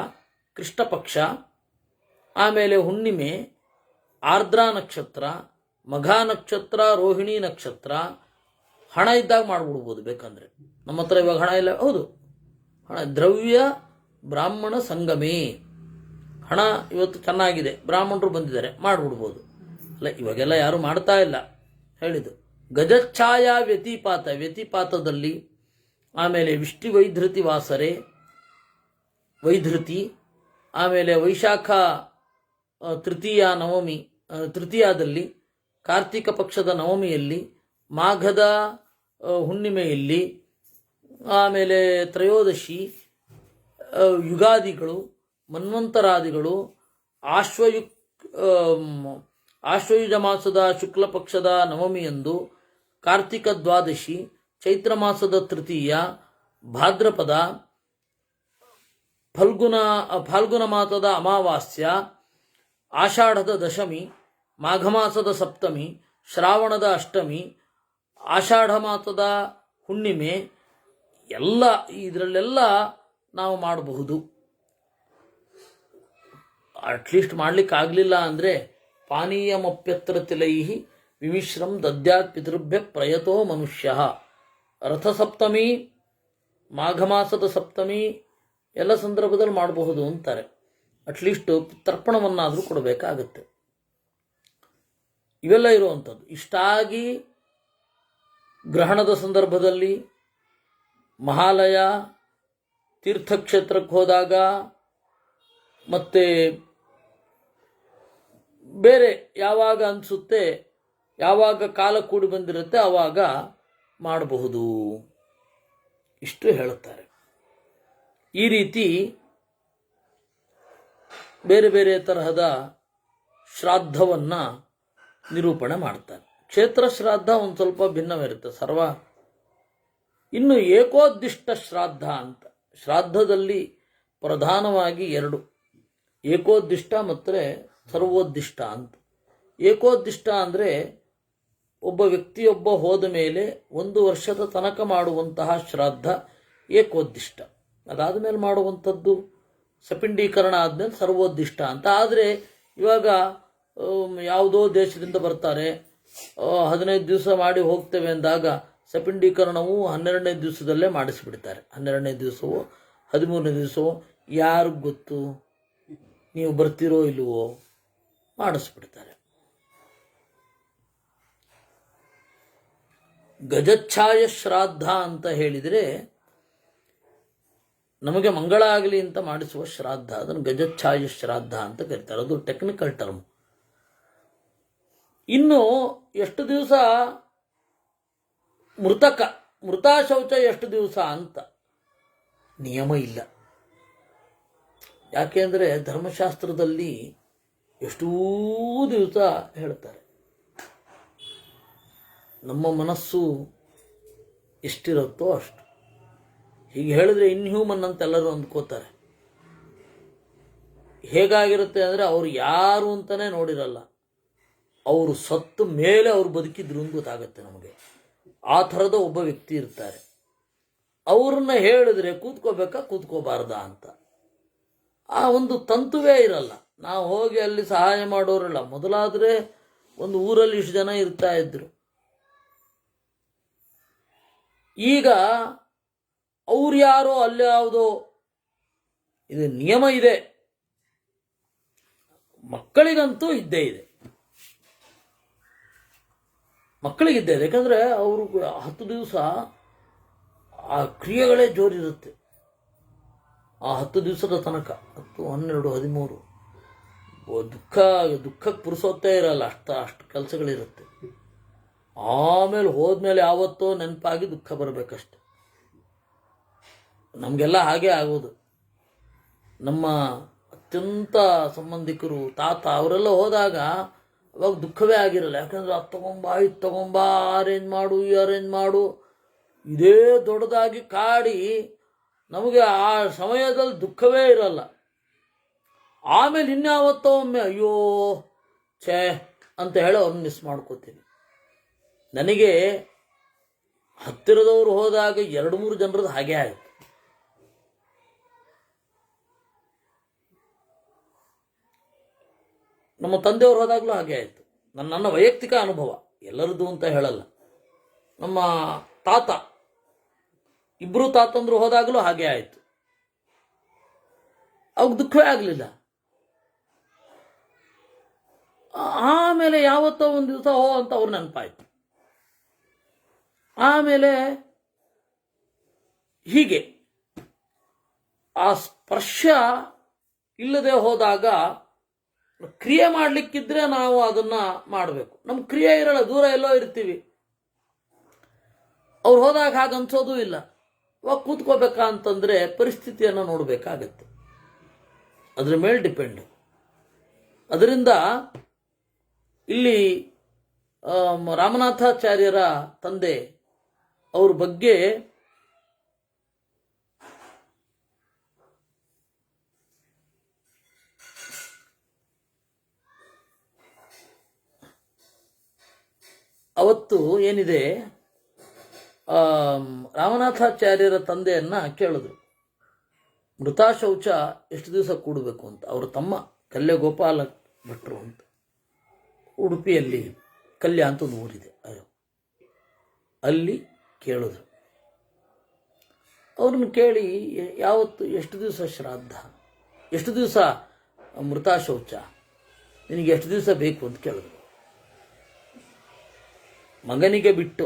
ಕೃಷ್ಣಪಕ್ಷ, ಆಮೇಲೆ ಹುಣ್ಣಿಮೆ, ಆರ್ದ್ರಾ ನಕ್ಷತ್ರ, ಮಘಾ ನಕ್ಷತ್ರ, ರೋಹಿಣಿ ನಕ್ಷತ್ರ, ಹಣ ಇದ್ದಾಗ ಮಾಡಿಬಿಡ್ಬೋದು ಬೇಕಂದ್ರೆ. ನಮ್ಮ ಹತ್ರ ಇವಾಗ ಹಣ ಇಲ್ಲ, ಹೌದು, ಹಣ ದ್ರವ್ಯ ಬ್ರಾಹ್ಮಣ ಸಂಗಮೇ, ಹಣ ಇವತ್ತು ಚೆನ್ನಾಗಿದೆ, ಬ್ರಾಹ್ಮಣರು ಬಂದಿದ್ದಾರೆ, ಮಾಡಿಬಿಡ್ಬೋದು. ಅಲ್ಲ, ಇವಾಗೆಲ್ಲ ಯಾರು ಮಾಡ್ತಾ ಇಲ್ಲ ಹೇಳಿದ್ದು. ಗಜಚ್ಛಾಯಾ ವ್ಯತಿಪಾತ, ವ್ಯತಿಪಾತದಲ್ಲಿ ಆಮೇಲೆ ವಿಷ್ಟಿ ವೈಧೃತಿ ವಾಸರೆ, ವೈಧೃತಿ, ಆಮೇಲೆ ವೈಶಾಖ ತೃತೀಯ ನವಮಿ, ತೃತೀಯದಲ್ಲಿ, ಕಾರ್ತಿಕ ಪಕ್ಷದ ನವಮಿಯಲ್ಲಿ, ಮಾಘದ ಹುಣ್ಣಿಮೆಯಲ್ಲಿ, ಆಮೇಲೆ ತ್ರಯೋದಶಿ, ಯುಗಾದಿಗಳು, ಮನ್ವಂತರಾದಿಗಳು, ಆಶ್ವಯುಜ ಮಾಸದ ಶುಕ್ಲ ಪಕ್ಷದ ನವಮಿಯಂದು, ಕಾರ್ತಿಕ ದ್ವಾದಶಿ, ಚೈತ್ರ ಮಾಸದ ತೃತೀಯ, ಭಾದ್ರಪದ, ಫಾಲ್ಗುಣ ಮಾಸದ ಅಮಾವಾಸ್ಯ, ಆಷಾಢದ ದಶಮಿ, ಮಾಘ ಮಾಸದ ಸಪ್ತಮಿ, ಶ್ರಾವಣದ ಅಷ್ಟಮಿ, ಆಷಾಢ ಮಾಸದ ಹುಣ್ಣಿಮೆ, ಎಲ್ಲ ಇದರಲ್ಲೆಲ್ಲ ನಾವು ಮಾಡಬಹುದು. ಅಟ್ಲೀಸ್ಟ್ ಮಾಡಲಿಕ್ಕಾಗಲಿಲ್ಲ ಅಂದರೆ ಪಾನೀಯಮಪ್ಯತ್ರ ತಿಲೈಹಿ ವಿಮಿಶ್ರಂ ದದ್ಯಾತ್ ಪಿತೃಭ್ಯ ಪ್ರಯತೋ ಮನುಷ್ಯ. ರಥಸಪ್ತಮಿ, ಮಾಘ ಮಾಸದ ಸಪ್ತಮಿ ಎಲ್ಲ ಸಂದರ್ಭದಲ್ಲಿ ಮಾಡಬಹುದು ಅಂತಾರೆ. ಅಟ್ಲೀಸ್ಟ್ ತರ್ಪಣವನ್ನಾದರೂ ಕೊಡಬೇಕಾಗತ್ತೆ. ಇವೆಲ್ಲ ಇರುವಂಥದ್ದು. ಇಷ್ಟಾಗಿ ಗ್ರಹಣದ ಸಂದರ್ಭದಲ್ಲಿ, ಮಹಾಲಯ, ತೀರ್ಥಕ್ಷೇತ್ರಕ್ಕೆ ಹೋದಾಗ, ಮತ್ತು ಬೇರೆ ಯಾವಾಗ ಅನಿಸುತ್ತೆ, ಯಾವಾಗ ಕಾಲ ಕೂಡಿ ಬಂದಿರುತ್ತೆ ಆವಾಗ ಮಾಡಬಹುದು, ಇಷ್ಟು ಹೇಳುತ್ತಾರೆ. ಈ ರೀತಿ ಬೇರೆ ಬೇರೆ ತರಹದ ಶ್ರಾದ್ದವನ್ನು ನಿರೂಪಣೆ ಮಾಡ್ತಾರೆ. ಕ್ಷೇತ್ರ ಶ್ರಾದ್ದ ಒಂದು ಸ್ವಲ್ಪ ಭಿನ್ನವಿರುತ್ತೆ. ಇನ್ನು ಏಕೋದ್ದಿಷ್ಟ ಶ್ರಾದ್ದ ಅಂತ, ಶ್ರಾದ್ದದಲ್ಲಿ ಪ್ರಧಾನವಾಗಿ ಎರಡು, ಏಕೋದ್ದಿಷ್ಟ ಮತ್ತು ಸರ್ವೋದ್ದಿಷ್ಟ ಅಂತ. ಏಕೋದ್ದಿಷ್ಟ ಅಂದರೆ ಒಬ್ಬ ವ್ಯಕ್ತಿಯೊಬ್ಬ ಹೋದ ಮೇಲೆ 1 ವರ್ಷದ ತನಕ ಮಾಡುವಂತಹ ಶ್ರಾದ್ದ ಏಕೋದ್ದಿಷ್ಟ. ಅದಾದ ಮೇಲೆ ಮಾಡುವಂಥದ್ದು ಸಪಿಂಡೀಕರಣ ಆದಮೇಲೆ ಸರ್ವೋದ್ದಿಷ್ಟ ಅಂತ. ಆದರೆ ಇವಾಗ ಯಾವುದೋ ದೇಶದಿಂದ ಬರ್ತಾರೆ, 15 ದಿವಸ ಮಾಡಿ ಹೋಗ್ತೇವೆ ಅಂದಾಗ ಸಪಿಂಡೀಕರಣವು 12ನೇ ದಿವಸದಲ್ಲೇ ಮಾಡಿಸಿಬಿಡ್ತಾರೆ. 12ನೇ ದಿವಸವೋ 13ನೇ ದಿವಸವೋ ಯಾರಿಗೂ ಗೊತ್ತು, ನೀವು ಬರ್ತಿರೋ ಇಲ್ವೋ, ಮಾಡಿಸ್ಬಿಡ್ತಾರೆ. ಗಜಚ್ಛಾಯ ಶ್ರಾದ್ದ ಅಂತ ಹೇಳಿದರೆ ನಮಗೆ ಮಂಗಳ ಆಗಲಿ ಅಂತ ಮಾಡಿಸುವ ಶ್ರಾದ್ದ, ಅದನ್ನು ಗಜಚ್ಛಾಯ ಶ್ರಾದ್ದ ಅಂತ ಕರೀತಾರೆ. ಅದು ಟೆಕ್ನಿಕಲ್ ಟರ್ಮ್. ಇನ್ನು ಎಷ್ಟು ದಿವಸ ಮೃತಾಶೌಚ ಎಷ್ಟು ದಿವಸ ಅಂತ ನಿಯಮ ಇಲ್ಲ. ಯಾಕೆಂದರೆ ಧರ್ಮಶಾಸ್ತ್ರದಲ್ಲಿ ಎಷ್ಟೂ ದಿವಸ ಹೇಳ್ತಾರೆ. ನಮ್ಮ ಮನಸ್ಸು ಎಷ್ಟಿರುತ್ತೋ ಅಷ್ಟು. ಹೀಗೆ ಹೇಳಿದ್ರೆ ಇನ್ಹ್ಯೂಮನ್ ಅಂತ ಎಲ್ಲರೂ ಅಂದ್ಕೋತಾರೆ. ಹೇಗಾಗಿರುತ್ತೆ ಅಂದರೆ ಅವರು ಯಾರು ಅಂತಲೇ ನೋಡಿರಲ್ಲ, ಅವರು ಸತ್ತ ಮೇಲೆ ಅವರು ಬದುಕಿದ್ರು ಅಂತ ಗೊತ್ತಾಗುತ್ತೆ ನಮಗೆ. ಆ ಥರದ ಒಬ್ಬ ವ್ಯಕ್ತಿ ಇರ್ತಾರೆ. ಅವ್ರನ್ನ ಹೇಳಿದ್ರೆ ಕೂತ್ಕೋಬೇಕಾ ಕೂತ್ಕೋಬಾರ್ದಾ ಅಂತ ಆ ಒಂದು ತಂತುವೇ ಇರಲ್ಲ. ನಾವು ಹೋಗಿ ಅಲ್ಲಿ ಸಹಾಯ ಮಾಡೋರಲ್ಲ. ಮೊದಲಾದರೆ ಒಂದು ಊರಲ್ಲಿ ಇಷ್ಟು ಜನ ಇರ್ತಾ ಇದ್ರು. ಈಗ ಅವ್ರು ಯಾರೋ ಅಲ್ಲಿ ಯಾವುದೋ ಇದು ನಿಯಮ ಇದೆ. ಮಕ್ಕಳಿಗಂತೂ ಇದ್ದೇ ಇದೆ, ಮಕ್ಕಳಿಗಿದ್ದೇ ಇದೆ. ಯಾಕಂದರೆ ಅವರು 10 ದಿವಸ ಆ ಕ್ರಿಯೆಗಳೇ ಜೋರಿರುತ್ತೆ. ಆ 10 ದಿವಸದ ತನಕ 10, 12, 13 ದುಃಖಕ್ಕೆ ಪುರುಸೊತ್ತೇ ಇರಲ್ಲ. ಅಷ್ಟು ಕೆಲಸಗಳಿರುತ್ತೆ. ಆಮೇಲೆ ಹೋದ್ಮೇಲೆ ಯಾವತ್ತೋ ನೆನಪಾಗಿ ದುಃಖ ಬರಬೇಕಷ್ಟೆ. ನಮಗೆಲ್ಲ ಹಾಗೆ ಆಗೋದು. ನಮ್ಮ ಅತ್ಯಂತ ಸಂಬಂಧಿಕರು, ತಾತ ಅವರೆಲ್ಲ ಹೋದಾಗ ಅವಾಗ ದುಃಖವೇ ಆಗಿರಲ್ಲ. ಯಾಕಂದ್ರೆ ಅದು ತಗೊಂಬಾ, ಇದು ತಗೊಂಬಾ, ಅರೇಂಜ್ ಮಾಡು, ಈ ಅರೇಂಜ್ ಮಾಡು, ಇದೇ ದೊಡ್ಡದಾಗಿ ಕಾಡಿ ನಮಗೆ ಆ ಸಮಯದಲ್ಲಿ ದುಃಖವೇ ಇರಲ್ಲ. ಆಮೇಲೆ ಇನ್ಯಾವತ್ತೋ ಒಮ್ಮೆ ಅಯ್ಯೋ ಛೇ ಅಂತ ಹೇಳಿ ಅವ್ರನ್ನ ಮಿಸ್ ಮಾಡ್ಕೋತೀನಿ. ನನಗೆ ಹತ್ತಿರದವರು ಹೋದಾಗ 2-3 ಜನರದ್ದು ಹಾಗೆ ಆಯಿತು. ನಮ್ಮ ತಂದೆಯವರು ಹೋದಾಗಲೂ ಹಾಗೆ ಆಯಿತು. ನನ್ನ ವೈಯಕ್ತಿಕ ಅನುಭವ, ಎಲ್ಲರದ್ದು ಅಂತ ಹೇಳಲ್ಲ. ನಮ್ಮ ತಾತ, ಇಬ್ಬರು ತಾತಂದ್ರು ಹೋದಾಗಲೂ ಹಾಗೆ ಆಯಿತು. ಅವಾಗ ದುಃಖವೇ ಆಗಲಿಲ್ಲ. ಆಮೇಲೆ ಯಾವತ್ತೋ ಒಂದು ದಿವಸ ಅಂತ ಅವ್ರು ನೆನಪಾಯ್ತು. ಆಮೇಲೆ ಹೀಗೆ ಆ ಸ್ಪರ್ಶ ಇಲ್ಲದೆ ಹೋದಾಗ ಕ್ರಿಯೆ ಮಾಡಲಿಕ್ಕಿದ್ರೆ ನಾವು ಅದನ್ನ ಮಾಡಬೇಕು. ನಮ್ಮ ಕ್ರಿಯೆ ಇರಲ್ಲ, ದೂರ ಎಲ್ಲೋ ಇರ್ತೀವಿ. ಅವ್ರು ಹೋದಾಗ ಹಾಗೆ ಅನ್ಸೋದು ಇಲ್ಲ. ಅವಾಗ ಕೂತ್ಕೋಬೇಕಾ ಅಂತಂದ್ರೆ ಪರಿಸ್ಥಿತಿಯನ್ನು ನೋಡಬೇಕಾಗತ್ತೆ. ಅದ್ರ ಮೇಲೆ ಡಿಪೆಂಡ್. ಅದರಿಂದ ಇಲ್ಲಿ ರಾಮನಾಥಾಚಾರ್ಯರ ತಂದೆ ಅವ್ರ ಬಗ್ಗೆ ಅವತ್ತು ಏನಿದೆ, ರಾಮನಾಥಾಚಾರ್ಯರ ತಂದೆಯನ್ನ ಕೇಳಿದ್ರು, ಮೃತಾ ಶೌಚ ಎಷ್ಟು ದಿವಸ ಕೂಡಬೇಕು ಅಂತ. ಅವ್ರ ತಮ್ಮ ಕಲ್ಯ ಗೋಪಾಲ ಭಟ್ರು ಅಂತ, ಉಡುಪಿಯಲ್ಲಿ ಕಲ್ಯ ಅಂತ ಒಂದು ಊರಿದೆ, ಅಲ್ಲಿ ಕೇಳಿದ್ರು. ಅವ್ರನ್ನ ಕೇಳಿ, ಯಾವತ್ತು ಎಷ್ಟು ದಿವಸ ಶ್ರಾದ್ದ, ಎಷ್ಟು ದಿವಸ ಮೃತಾ ಶೌಚ, ನಿನಗೆ ಎಷ್ಟು ದಿವಸ ಬೇಕು ಅಂತ ಕೇಳಿದ್ರು. ಮಗನಿಗೆ ಬಿಟ್ಟು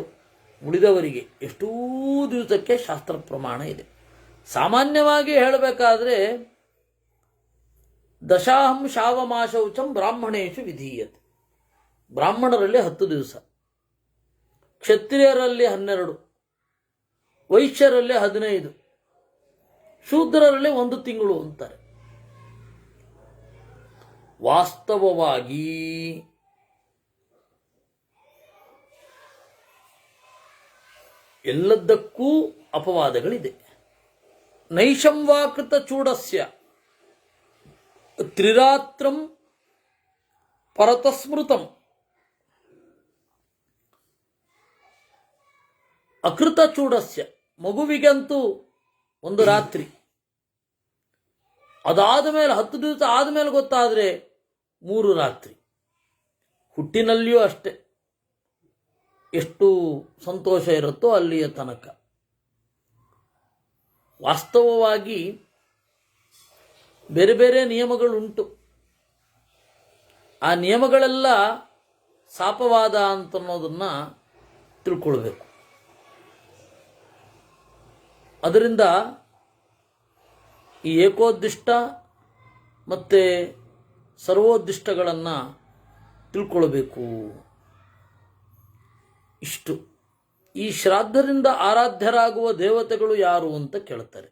ಉಳಿದವರಿಗೆ ಎಷ್ಟೂ ದಿವಸಕ್ಕೆ ಶಾಸ್ತ್ರ ಪ್ರಮಾಣ ಇದೆ. ಸಾಮಾನ್ಯವಾಗಿ ಹೇಳಬೇಕಾದ್ರೆ ದಶಾಹಂ ಶಾವಮಾಶೌಚಂ ಬ್ರಾಹ್ಮಣೇಶು ವಿಧೀಯತೆ. ಬ್ರಾಹ್ಮಣರಲ್ಲಿ 10 ದಿವಸ, ಕ್ಷತ್ರಿಯರಲ್ಲಿ 12, ವೈಶ್ಯರಲ್ಲಿ 15, ಶೂದ್ರರಲ್ಲಿ 1 ತಿಂಗಳು ಅಂತಾರೆ. ವಾಸ್ತವವಾಗಿ ಎಲ್ಲದಕ್ಕೂ ಅಪವಾದಗಳಿದೆ. ನೈಷಂವಾಕೃತ ಚೂಡಸ್ಯ ತ್ರಿರಾತ್ರಂ ಪರತಸ್ಮೃತಂ ಅಕೃತ ಚೂಡಸ್ಯ. ಮಗುವಿಗಂತೂ 1 ರಾತ್ರಿ, ಅದಾದ ಮೇಲೆ 10 ದಿವಸ ಆದಮೇಲೆ ಗೊತ್ತಾದರೆ 3 ರಾತ್ರಿ. ಹುಟ್ಟಿನಲ್ಲಿಯೂ ಅಷ್ಟೆ, ಎಷ್ಟು ಸಂತೋಷ ಇರುತ್ತೋ ಅಲ್ಲಿಯ ತನಕ. ವಾಸ್ತವವಾಗಿ ಬೇರೆ ಬೇರೆ ನಿಯಮಗಳುಂಟು. ಆ ನಿಯಮಗಳೆಲ್ಲ ಶಾಪವಾದ ಅಂತನ್ನೋದನ್ನ ತಿಳ್ಕೊಳ್ಬೇಕು. ಅದರಿಂದ ಈ ಏಕೋದ್ದಿಷ್ಟ ಮತ್ತು ಸರ್ವೋದ್ದಿಷ್ಟಗಳನ್ನು ತಿಳ್ಕೊಳ್ಬೇಕು. ಇಷ್ಟು. ಈ ಶ್ರಾದ್ದದಿಂದ ಆರಾಧ್ಯರಾಗುವ ದೇವತೆಗಳು ಯಾರು ಅಂತ ಕೇಳ್ತಾರೆ.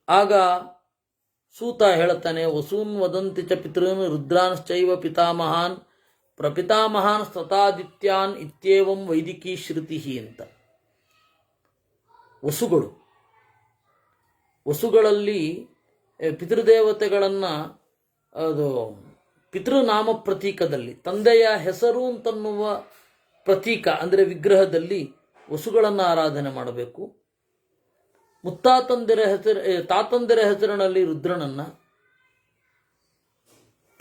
ಆಗ ಸೂತ ಹೇಳ್ತಾನೆ, ವಸೂನ್ ವದಂತಿ ಚ ಪಿತೃನ್ ರುದ್ರಾನ್ಶ್ಚೈವ ಪಿತಾಮಹಾನ್ ಪ್ರಪಿತಾಮಹಾನ್ ಸ್ತತಾದಿತ್ಯಾನ್ ಇತ್ಯೇವಂ ವೈದಿಕೀ ಶ್ರುತಿ ಅಂತ. ವಸುಗಳಲ್ಲಿ ಪಿತೃದೇವತೆಗಳನ್ನು, ಅದು ಪಿತೃನಾಮ ಪ್ರತೀಕದಲ್ಲಿ ತಾಂದೆಯ ಹೆಸರು ಅಂತನ್ನುವ ಪ್ರತೀಕ ಅಂದರೆ ವಿಗ್ರಹದಲ್ಲಿ ವಸುಗಳನ್ನು ಆರಾಧನೆ ಮಾಡಬೇಕು. ತಾತಂದಿರ ಹೆಸರಿನಲ್ಲಿ ರುದ್ರನನ್ನ,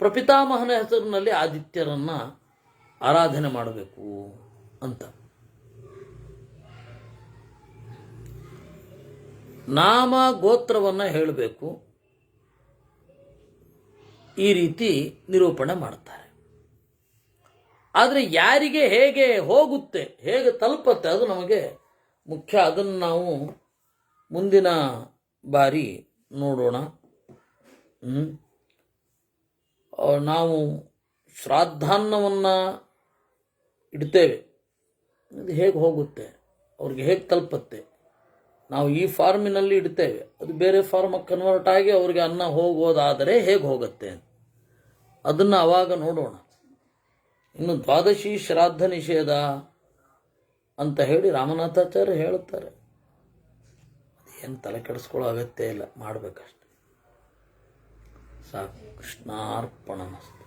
ಪ್ರಪಿತಾಮಹನ ಹೆಸರಿನಲ್ಲಿ ಆದಿತ್ಯರನ್ನ ಆರಾಧನೆ ಮಾಡಬೇಕು ಅಂತ. ನಾಮ ಗೋತ್ರವನ್ನು ಹೇಳಬೇಕು. ಈ ರೀತಿ ನಿರೂಪಣೆ ಮಾಡ್ತಾರೆ. ಆದರೆ ಯಾರಿಗೆ ಹೇಗೆ ಹೋಗುತ್ತೆ, ಹೇಗೆ ತಲುಪತ್ತೆ, ಅದು ನಮಗೆ ಮುಖ್ಯ. ಅದನ್ನು ನಾವು ಮುಂದಿನ ಬಾರಿ ನೋಡೋಣ. ನಾವು ಶ್ರಾದ್ದಾನ್ನವನ್ನು ಇಡ್ತೇವೆ, ಅದು ಹೇಗೆ ಹೋಗುತ್ತೆ, ಅವ್ರಿಗೆ ಹೇಗೆ ತಲುಪತ್ತೆ. ನಾವು ಈ ಫಾರ್ಮಿನಲ್ಲಿ ಇಡ್ತೇವೆ, ಅದು ಬೇರೆ ಫಾರ್ಮಿಗೆ ಕನ್ವರ್ಟ್ ಆಗಿ ಅವ್ರಿಗೆ ಅನ್ನ ಹೋಗೋದಾದರೆ ಹೇಗೆ ಹೋಗುತ್ತೆ ಅದನ್ನು ಆವಾಗ ನೋಡೋಣ. ಇನ್ನು ದ್ವಾದಶಿ ಶ್ರಾದ್ದ ನಿಷೇಧ ಅಂತ ಹೇಳಿ ರಾಮನಾಥಾಚಾರ್ಯ ಹೇಳುತ್ತಾರೆ. ಏನು ತಲೆ ಕೆಡಿಸ್ಕೊಳ್ಳೋ ಅಗತ್ಯ ಇಲ್ಲ, ಮಾಡಬೇಕಷ್ಟೆ. ಸಾಕು. ಕೃಷ್ಣಾರ್ಪಣಮಸ್ತು.